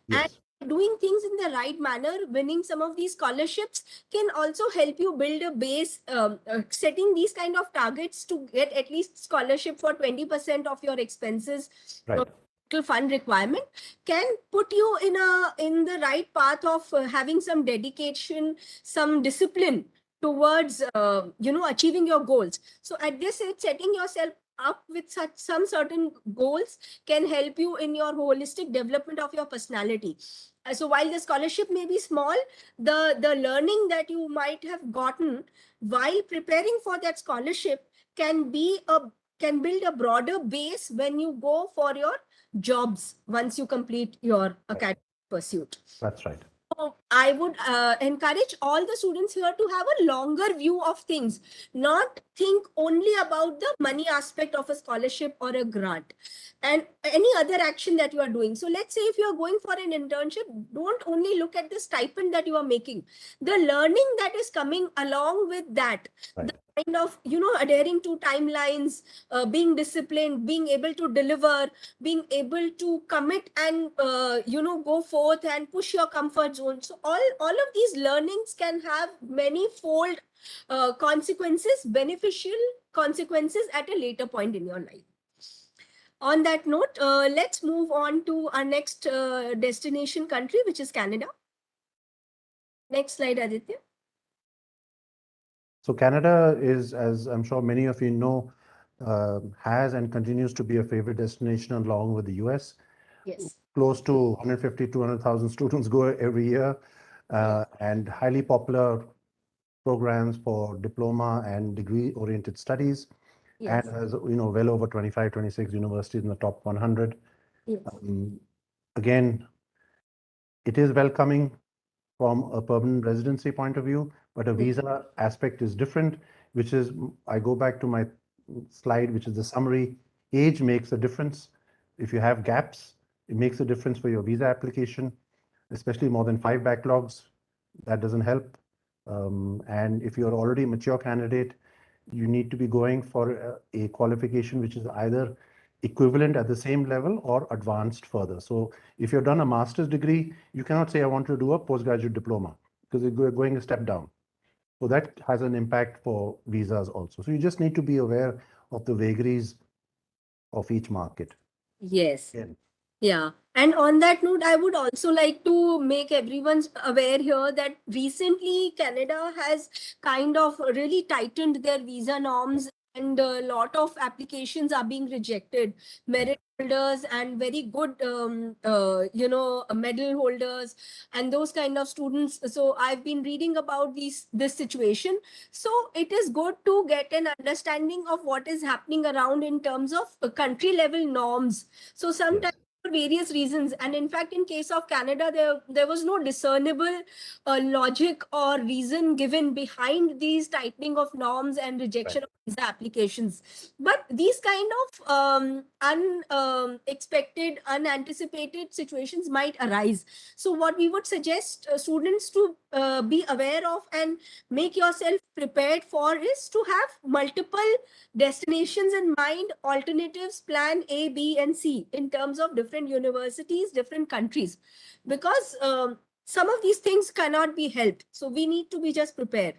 Yes. And doing things in the right manner, winning some of these scholarships can also help you build a base. Setting these kind of targets to get at least scholarship for 20% of your expenses, Right. total fund requirement, can put you in the right path of having some dedication, some discipline towards achieving your goals. So at this age, setting yourself up with some certain goals can help you in your holistic development of your personality. So while the scholarship may be small, the learning that you might have gotten while preparing for that scholarship can build a broader base when you go for your jobs once you complete your academic pursuit. That's right. So I would encourage all the students here to have a longer view of things, not think only about the money aspect of a scholarship or a grant and any other action that you are doing. So let's say if you are going for an internship, don't only look at the stipend that you are making, the learning that is coming along with that, Right. the kind of, adhering to timelines, being disciplined, being able to deliver, being able to commit and go forth and push your comfort zone. So all of these learnings can have many fold consequences, beneficial consequences at a later point in your life. On that note, let's move on to our next destination country, which is Canada. Next slide, Aditya. So Canada is, as I'm sure many of you know, has and continues to be a favorite destination along with the US. Yes. Close to 150, 200,000 students go every year, and highly popular programs for diploma and degree-oriented studies. Yes. And has, well over 25, 26 universities in the top 100. Yes. Again, it is welcoming from a permanent residency point of view, but a visa aspect is different, which is, I go back to my slide, which is the summary. Age makes a difference. If you have gaps, it makes a difference for your visa application, especially more than 5 backlogs. That doesn't help. And if you're already a mature candidate, you need to be going for a qualification which is either equivalent at the same level or advanced further. So if you've done a master's degree, you cannot say, I want to do a postgraduate diploma because you're going a step down. So that has an impact for visas also. So you just need to be aware of the vagaries of each market. Yes. Yeah. Yeah. And on that note, I would also like to make everyone aware here that recently Canada has kind of really tightened their visa norms, and a lot of applications are being rejected. Merit holders and very good, medal holders and those kind of students. So I've been reading about this situation. So it is good to get an understanding of what is happening around in terms of country level norms. So sometimes, for various reasons, and in fact in case of Canada, there was no discernible logic or reason given behind these tightening of norms and rejection of visa applications. But these kind of unexpected, unanticipated situations might arise. So what we would suggest students to be aware of and make yourself prepared for is to have multiple destinations in mind, alternatives, plan A, B, and C in terms of different universities, different countries, because some of these things cannot be helped. So we need to be just prepared.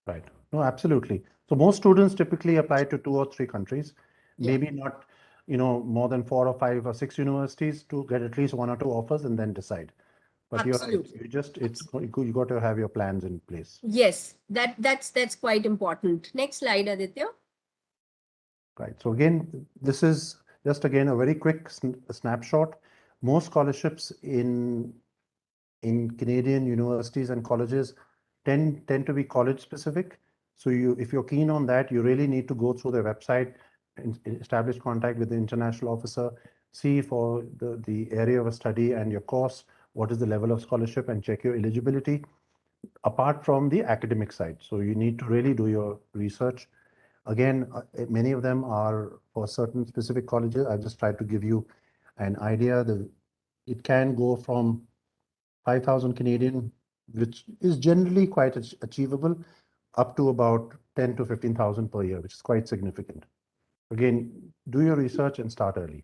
Right. No, absolutely. So most students typically apply to 2 or 3 countries, maybe not, more than 4 or 5 or 6 universities to get at least 1 or 2 offers and then decide. But you're right. Absolutely. You got to have your plans in place. Yes, that's quite important. Next slide, Aditya. Right. So again, this is just again a very quick snapshot. Most scholarships in Canadian universities and colleges tend to be college specific. So if you're keen on that, you really need to go through their website, establish contact with the international officer, see for the area of study and your course, what is the level of scholarship, and check your eligibility apart from the academic side. So you need to really do your research. Again, many of them are for certain specific colleges. I just tried to give you an idea. It can go from 5,000 Canadian, which is generally quite achievable, up to about 10 to 15,000 per year, which is quite significant. Again, do your research and start early.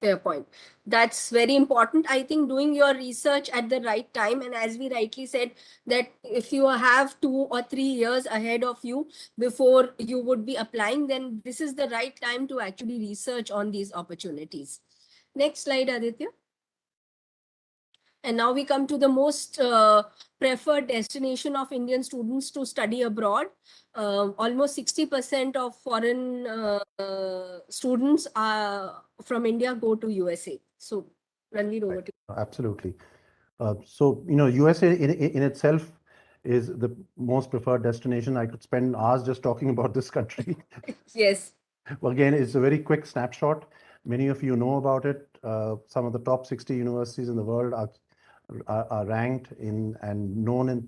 Fair point. That's very important. I think doing your research at the right time. And as we rightly said, that if you have 2 or 3 years ahead of you before you would be applying, then this is the right time to actually research on these opportunities. Next slide, Aditya. And now we come to the most preferred destination of Indian students to study abroad. Almost 60% of foreign students from India go to USA. So, Ranvir, over to you. Absolutely. So, USA in itself is the most preferred destination. I could spend hours just talking about this country. Yes. Well, again, it's a very quick snapshot. Many of you know about it. Some of the top 60 universities in the world are ranked in and known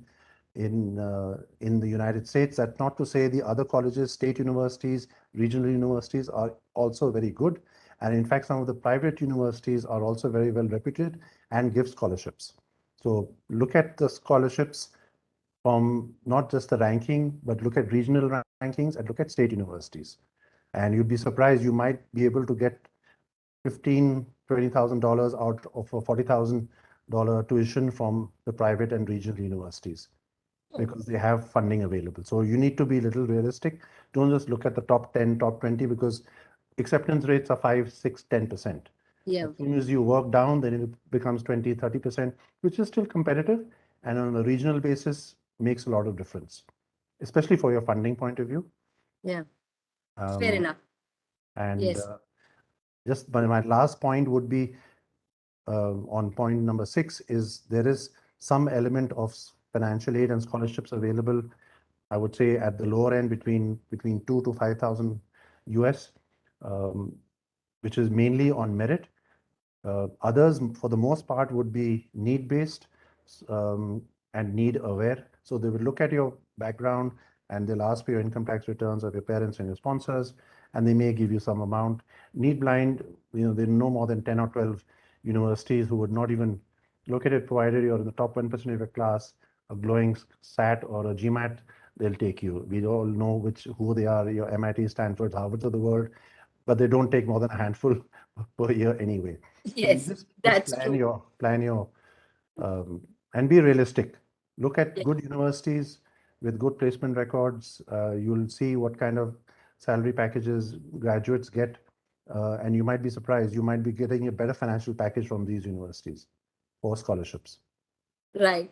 in the United States. That's not to say the other colleges, state universities, regional universities are also very good. And in fact, some of the private universities are also very well reputed and give scholarships. So look at the scholarships from not just the ranking, but look at regional rankings and look at state universities. And you'd be surprised, you might be able to get $15,000, $20,000 out of a $40,000 tuition from the private and regional universities because they have funding available. So you need to be a little realistic. Don't just look at the top 10, top 20, because acceptance rates are 5, 6, 10%. Yeah. As soon as you work down, then it becomes 20, 30%, which is still competitive. And on a regional basis, makes a lot of difference, especially for your funding point of view. Yeah. Fair enough. And yes. Just my last point would be on point number 6 is there is some element of financial aid and scholarships available. I would say at the lower end between 2 to 5,000 US, which is mainly on merit. Others, for the most part, would be need-based and need-aware. So they will look at your background and they'll ask for your income tax returns of your parents and your sponsors, and they may give you some amount. Need-blind, there are no more than 10 or 12 universities who would not even look at it, provided you're in the top 1% of your class, a glowing SAT or a GMAT, they'll take you. We all know who they are, your MIT, Stanford, Harvards of the world, but they don't take more than a handful per year anyway. Yes, so just that's plan true. your and be realistic. Look at Yeah. good universities with good placement records. You'll see what kind of salary packages graduates get, and you might be surprised. You might be getting a better financial package from these universities for scholarships. Right.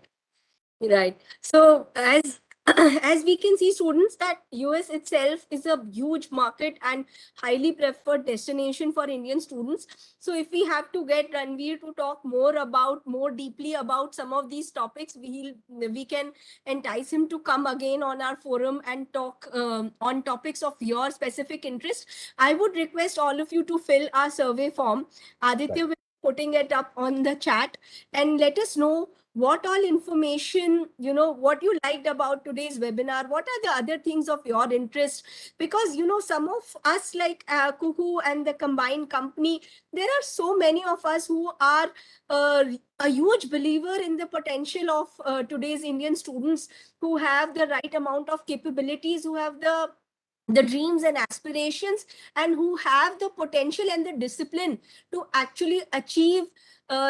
Right. So as as we can see, students, that US itself is a huge market and highly preferred destination for Indian students. So if we have to get Ranveer to talk more deeply about some of these topics, we can entice him to come again on our forum and talk on topics of your specific interest. I would request all of you to fill our survey form. Aditya will be putting it up on the chat, and let us know what all information, what you liked about today's webinar, what are the other things of your interest, because some of us, like Kuhoo and the combined company, there are so many of us who are a huge believer in the potential of today's Indian students, who have the right amount of capabilities, who have the dreams and aspirations, and who have the potential and the discipline to actually achieve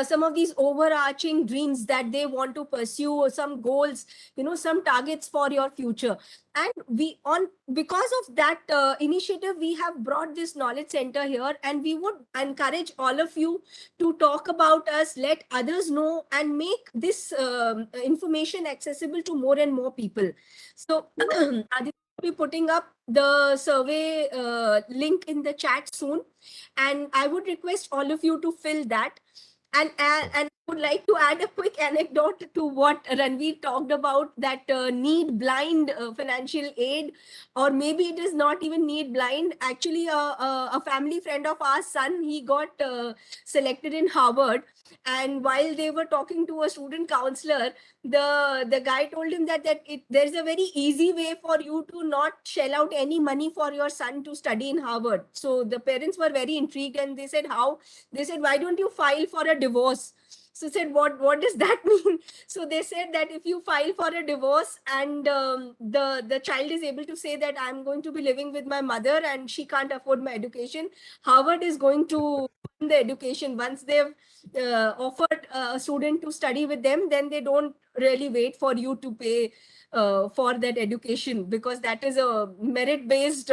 some of these overarching dreams that they want to pursue, or some goals, some targets for your future. And because of that initiative, we have brought this knowledge center here, and we would encourage all of you to talk about us, let others know, and make this information accessible to more and more people. So Aditya will be putting up the survey link in the chat soon, and I would request all of you to fill that. And would like to add a quick anecdote to what Ranveer talked about, that need blind financial aid, or maybe it is not even need blind. Actually, a family friend of our son, he got selected in Harvard, and while they were talking to a student counselor, the guy told him that there's a very easy way for you to not shell out any money for your son to study in Harvard. So the parents were very intrigued, and they said, how? They said, why don't you file for a divorce? So said, what does that mean? So they said that if you file for a divorce, and the child is able to say that I'm going to be living with my mother and she can't afford my education, Harvard is going to fund the education. Once they've offered a student to study with them, then they don't really wait for you to pay for that education, because that is a merit based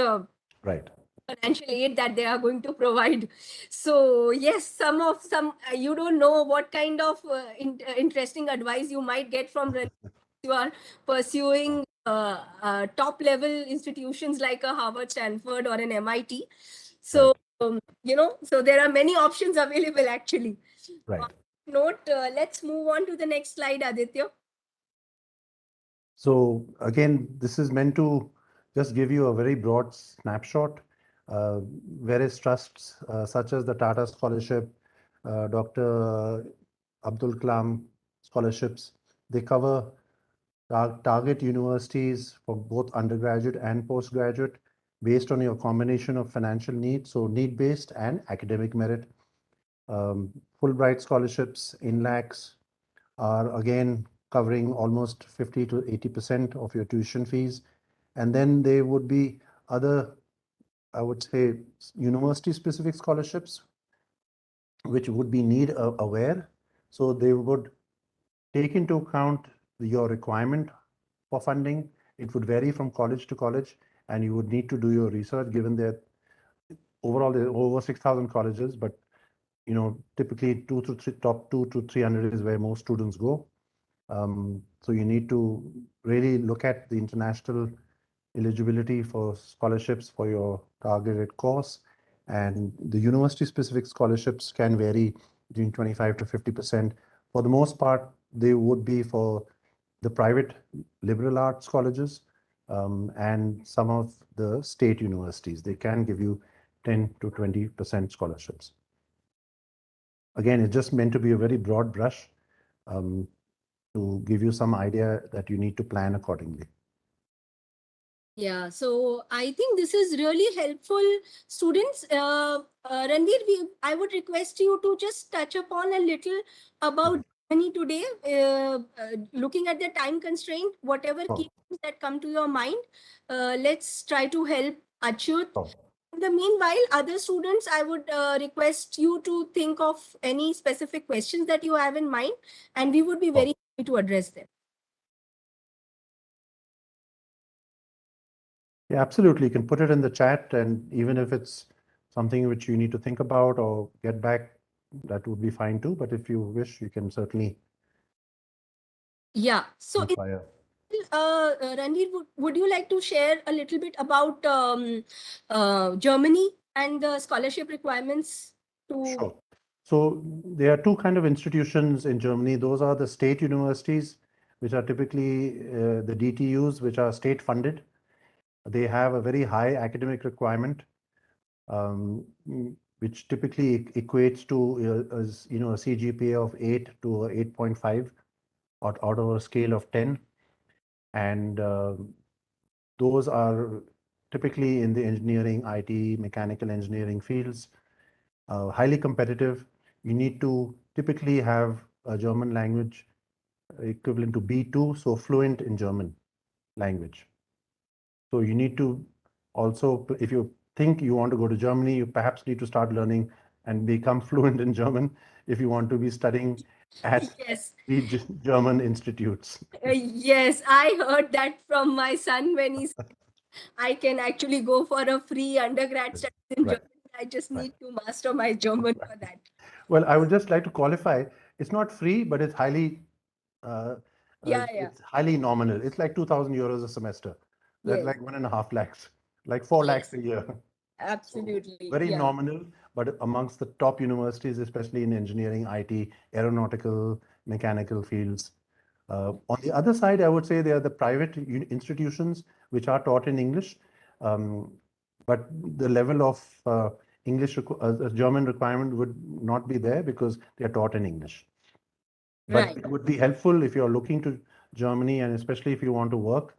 Right. financial aid that they are going to provide. So yes, some you don't know what kind of interesting advice you might get from you are pursuing top level institutions like a Harvard, Stanford, or an MIT. So Right. so there are many options available actually. On Right. that note, let's move on to the next slide, Aditya. So again, this is meant to just give you a very broad snapshot. Uh, Various trusts, such as the Tata Scholarship, Dr. Abdul Kalam scholarships, they cover target universities for both undergraduate and postgraduate based on your combination of financial needs, so need-based and academic merit. Um, Fulbright scholarships in lakhs are again covering almost 50 to 80% of your tuition fees. And then there would be other, I would say, university-specific scholarships, which would be need aware. So they would take into account your requirement for funding. It would vary from college to college, and you would need to do your research, given that overall there are over 6,000 colleges, but typically top 2 to 300 is where most students go. So you need to really look at the international eligibility for scholarships for your targeted course. And the university-specific scholarships can vary between 25 to 50%. For the most part, they would be for the private liberal arts colleges, and some of the state universities. They can give you 10 to 20% scholarships. Again, it's just meant to be a very broad brush, um, to give you some idea that you need to plan accordingly. Yeah, so I think this is really helpful. Students, Ranveer, I would request you to just touch upon a little about Germany today, looking at the time constraint, whatever Oh, key things that come to your mind, let's try to help Achyut. oh. In the meanwhile, other students, I would request you to think of any specific questions that you have in mind, and we would be very happy to address them. Yeah, absolutely. You can put it in the chat, and even if it's something which you need to think about or get back, that would be fine too. But if you wish, you can certainly Yeah, so inquire. Ranveer, would you like to share a little bit about Germany and the scholarship requirements to? Sure. So there are two kind of institutions in Germany. Those are the state universities, which are typically the DTUs, which are state funded. They have a very high academic requirement, um, which typically equates to a Cgpa of 8 to 8.5 out of a scale of 10. And those are typically in the engineering, IT, mechanical engineering fields, highly competitive. You need to typically have a German language equivalent to B2, so fluent in German language. So you need to also, if you think you want to go to Germany, you perhaps need to start learning and become fluent in German if you want to be studying at Yes, the German institutes. yes, I heard that from my son when he said, I can actually go for a free undergrad study in Right, Germany. I just right. need to master my German for that. Well, I would just like to qualify, it's not free, but it's highly uh, Yeah, yeah, it's highly nominal. It's like 2,000 euros a semester. That's yes, like 1.5 lakhs, like 4 lakhs yes, a year. So absolutely. very Yeah. nominal, but amongst the top universities, especially in engineering, IT, aeronautical, mechanical fields. On the other side, I would say they are the private institutions which are taught in English, um, but the level of German requirement would not be there because they are taught in English. But Right. it would be helpful if you're looking to Germany, and especially if you want to work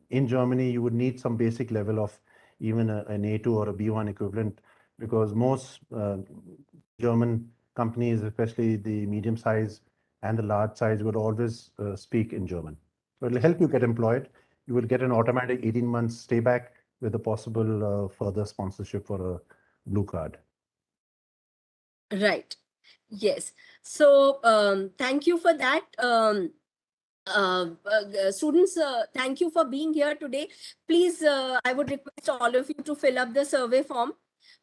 in Germany, you would need some basic level of even an A2 or a B1 equivalent, because most German companies, especially the medium size and the large size, would always speak in German. So it'll help you get employed. You will get an automatic 18 months stay back with a possible further sponsorship for a blue card. Right. Yes. So thank you for that. Students, thank you for being here today. Please, I would request all of you to fill up the survey form.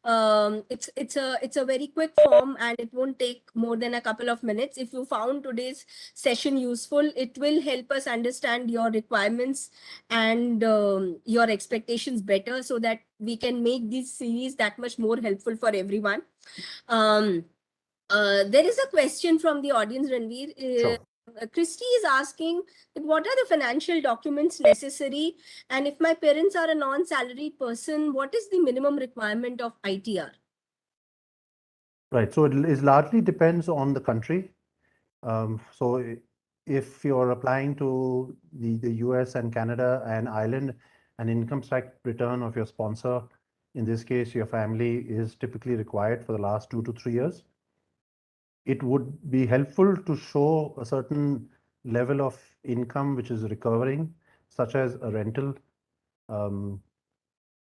It's a very quick form and it won't take more than a couple of minutes. If you found today's session useful, it will help us understand your requirements and your expectations better, so that we can make this series that much more helpful for everyone. There is a question from the audience, Ranveer. Sure. Christy is asking that what are the financial documents necessary, and if my parents are a non-salaried person, what is the minimum requirement of ITR? Right. So it is largely depends on the country. So if you're applying to the US and Canada and Ireland, an income tax return of your sponsor, in this case, your family, is typically required for the last 2 to 3 years. It would be helpful to show a certain level of income which is recovering, such as a rental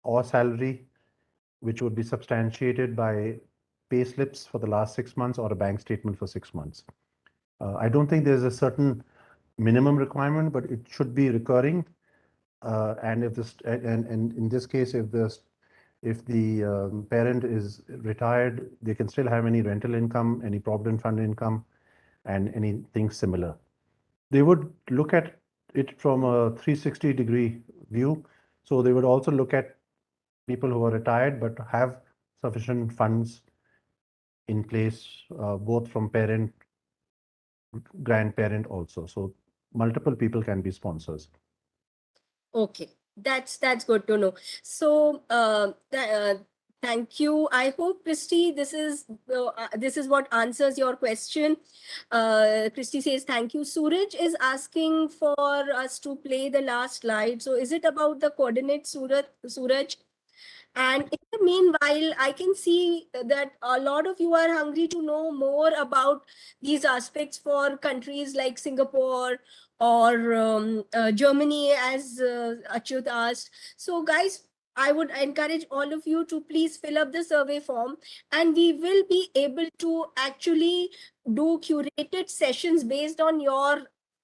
or salary, which would be substantiated by pay slips for the last 6 months or a bank statement for 6 months. I don't think there's a certain minimum requirement, but it should be recurring. And if this, and in this case, if the parent is retired, they can still have any rental income, any provident fund income, and anything similar. They would look at it from a 360-degree view. So they would also look at people who are retired but have sufficient funds in place, both from parent, grandparent also. So multiple people can be sponsors. Okay, that's good to know. So thank you. I hope, Christy, this is what answers your question. Christy says thank you. Suraj is asking for us to play the last slide. So is it about the coordinates, Suraj? And in the meanwhile, I can see that a lot of you are hungry to know more about these aspects for countries like Singapore or Germany, as Achyut asked. So, guys, I would encourage all of you to please fill up the survey form, and we will be able to actually do curated sessions based on your,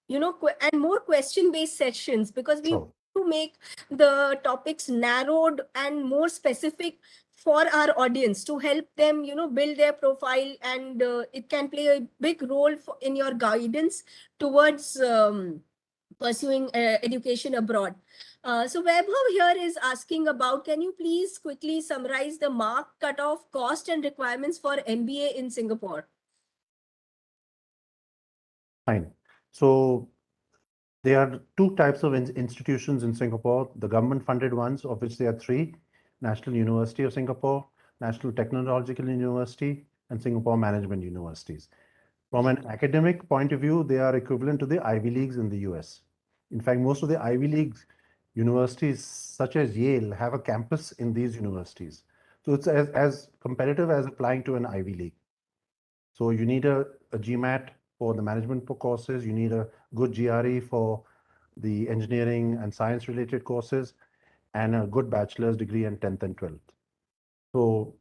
and more question-based sessions, because we Sure. want to make the topics narrowed and more specific for our audience, to help them build their profile, and it can play a big role in your guidance towards pursuing education abroad. So Vaibhav here is asking about, can you please quickly summarize the mark cutoff, cost and requirements for MBA in Singapore? Fine. So there are two types of institutions in Singapore, the government funded ones, of which there are three: National University of Singapore, National Technological University, and Singapore Management Universities. From an academic point of view, they are equivalent to the Ivy Leagues in the US. In fact, most of the Ivy Leagues universities, such as Yale, have a campus in these universities. So it's as competitive as applying to an Ivy League. So you need a GMAT for the management courses, you need a good GRE for the engineering and science related courses, and a good bachelor's degree in 10th and 12th. So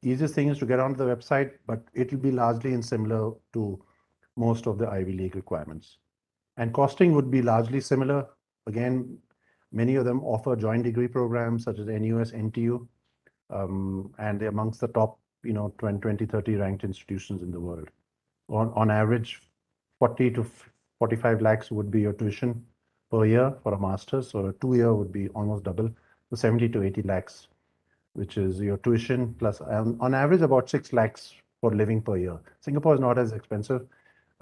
easiest thing is to get onto the website, but it will be largely in similar to most of the Ivy League requirements. And costing would be largely similar. Again, many of them offer joint degree programs such as NUS, NTU, and they're amongst the top 20, 30 ranked institutions in the world. On average, 40 to 45 lakhs would be your tuition per year for a master's, or a 2-year would be almost double, so 70 to 80 lakhs which is your tuition plus on average about 6 lakhs for living per year. Singapore is not as expensive.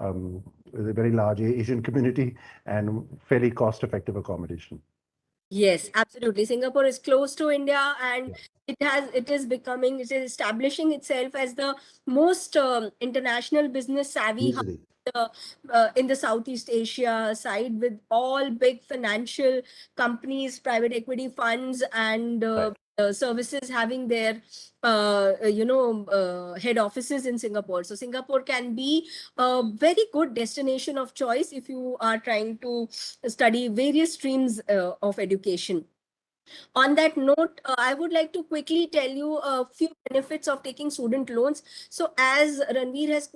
With a very large Asian community and fairly cost-effective accommodation. Yes, absolutely. Singapore is close to India, and Yeah. it is establishing itself as the most international business savvy hub Easily. in the Southeast Asia side, with all big financial companies, private equity funds, and Right. services having their head offices in Singapore. So Singapore can be a very good destination of choice if you are trying to study various streams of education. On that note, I would like to quickly tell you a few benefits of taking student loans. So as Ranveer has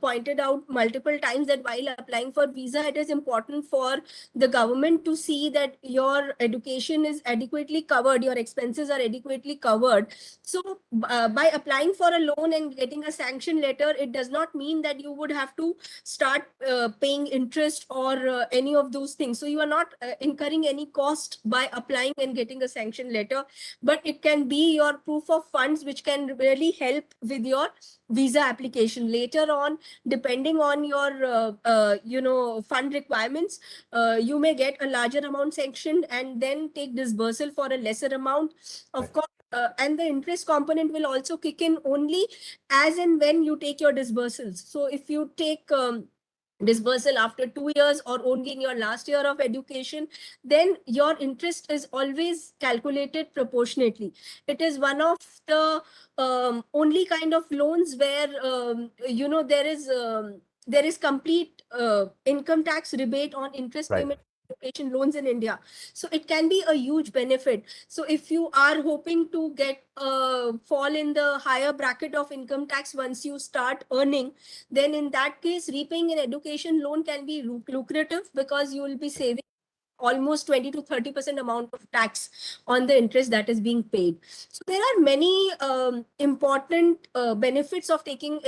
pointed out multiple times, that while applying for visa, it is important for the government to see that your education is adequately covered, your expenses are adequately covered. So by applying for a loan and getting a sanction letter, it does not mean that you would have to start paying interest or any of those things. So you are not incurring any cost by applying and getting a sanction letter, but it can be your proof of funds, which can really help with your visa application later on. Depending on your fund requirements, you may get a larger amount sanctioned and then take disbursal for a lesser amount, of Right. course. And the interest component will also kick in only as and when you take your disbursals. So if you take disbursal after 2 years or only in your last year of education, then your interest is always calculated proportionately. It is one of the only kind of loans where there is complete income tax rebate on interest Right. payment education loans in India. So it can be a huge benefit. So if you are hoping to get fall in the higher bracket of income tax once you start earning, then in that case, repaying an education loan can be lucrative, because you will be saving almost 20 to 30% amount of tax on the interest that is being paid. So there are many important benefits of taking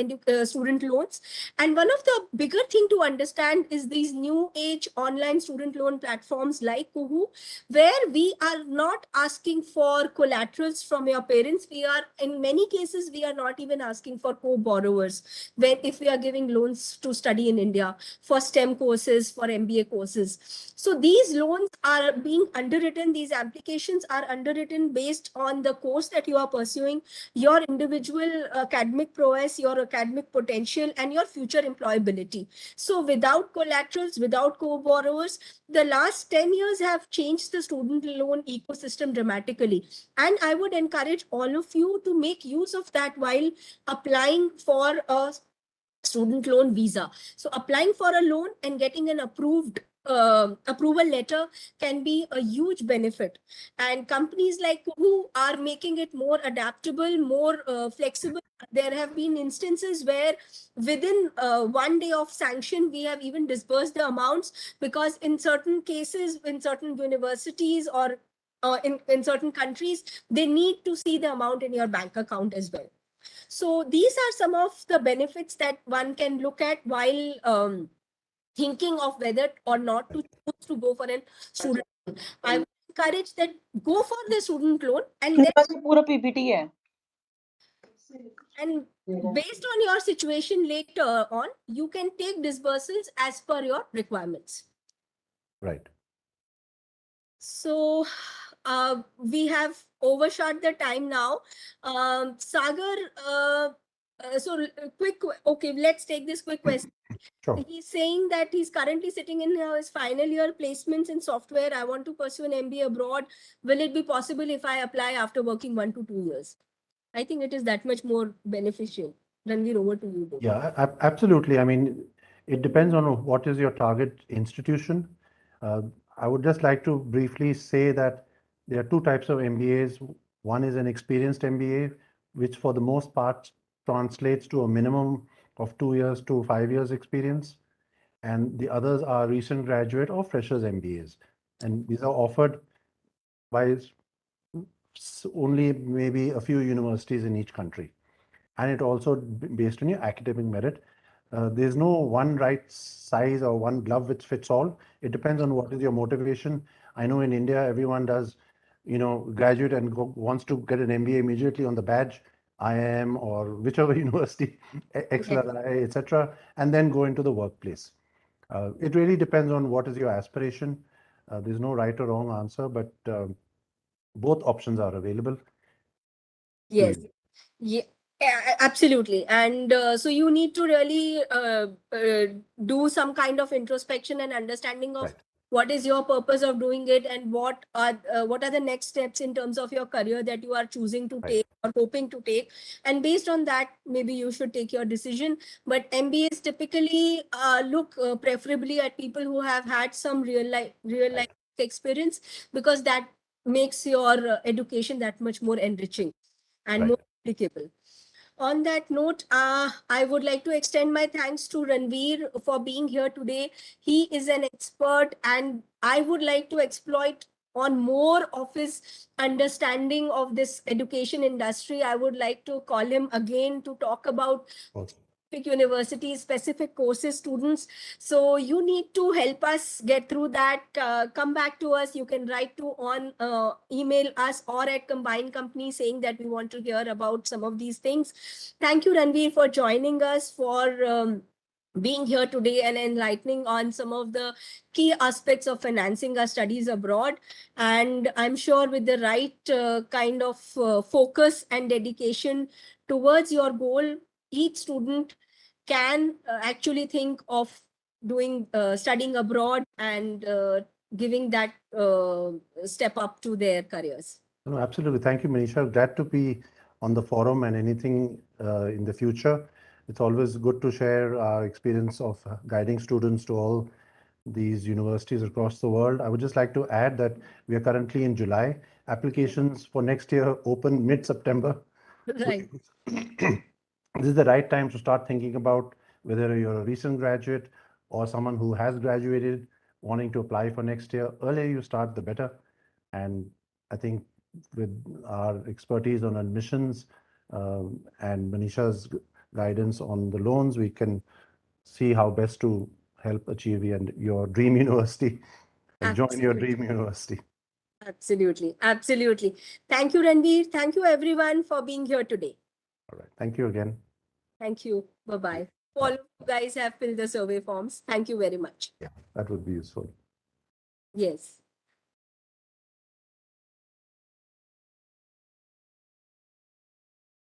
student loans. And one of the bigger thing to understand is these new age online student loan platforms like Kuhoo, where we are not asking for collaterals from your parents. We are, in many cases, we are not even asking for co-borrowers when if we are giving loans to study in India for STEM courses, for MBA courses. So these loans are being underwritten, these applications are underwritten based on the course that you are pursuing, your individual academic prowess, your academic potential, and your future employability. So without collaterals, without co-borrowers, the last 10 years have changed the student loan ecosystem dramatically. And I would encourage all of you to make use of that while applying for a student loan visa. So applying for a loan and getting an approved approval letter can be a huge benefit. And companies like who are making it more adaptable, more flexible. There have been instances where within 1 day of sanction, we have even disbursed the amounts, because in certain cases, in certain universities or in certain countries, they need to see the amount in your bank account as well. So these are some of the benefits that one can look at while thinking of whether or not to choose to go for a student loan. I would encourage that go for the student loan, and then पूरा PPT है. and based on your situation later on, you can take disbursals as per your requirements. Right. So we have overshot the time now. Sagar, okay, let's take this quick question. Sure. He's saying that he's currently sitting in his final year placements in software. I want to pursue an MBA abroad. Will it be possible if I apply after working 1 to 2 years? I think it is that much more beneficial. Ranveer, over to you. Yeah, absolutely. I mean, it depends on what is your target institution. Uh, I would just like to briefly say that there are two types of MBAs. One is an experienced MBA, which for the most part translates to a minimum of 2 years to 5 years experience. And the others are recent graduate or freshers MBAs. And these are offered by only maybe a few universities in each country. And it also based on your academic merit. There's no one right size or one glove which fits all. It depends on what is your motivation. I know in India, everyone does graduate and wants to get an MBA immediately on the badge, IIM or whichever university, XLRI, etc., and then go into the workplace. It really depends on what is your aspiration. There's no right or wrong answer, but both options are available to Yes. you. Yeah, absolutely. And so you need to really do some kind of introspection and understanding of Right, what is your purpose of doing it, and what are the next steps in terms of your career that you are choosing to right, take or hoping to take. And based on that, maybe you should take your decision. But MBAs typically look preferably at people who have had some real life right, experience, because that makes your education that much more enriching and right. more applicable. On that note, I would like to extend my thanks to Ranveer for being here today. He is an expert, and I would like to exploit on more of his understanding of this education industry. I would like to call him again to talk about Okay. university specific courses students. So you need to help us get through that. Come back to us. You can write to on email us or at combined company saying that we want to hear about some of these things. Thank you, Ranveer, for joining us, for being here today and enlightening on some of the key aspects of financing our studies abroad. And I'm sure with the right kind of focus and dedication towards your goal, each student can actually think of doing studying abroad and giving that step up to their careers. No, absolutely. Thank you, Manisha. Glad to be on the forum, and anything in the future. It's always good to share our experience of guiding students to all these universities across the world. I would just like to add that we are currently in July. Applications for next year open mid-September. So Right. this is the right time to start thinking about whether you're a recent graduate or someone who has graduated wanting to apply for next year. Earlier you start, the better. And I think with our expertise on admissions and Manisha's guidance on the loans, we can see how best to help achieve your dream university and join your Absolutely. dream university. Absolutely. Absolutely. Thank you, Ranveer. Thank you, everyone, for being here today. All right. Thank you again. Thank you. Bye-bye. All Bye. of you guys have filled the survey forms. Thank you very much. Yeah, that would be useful. Yes.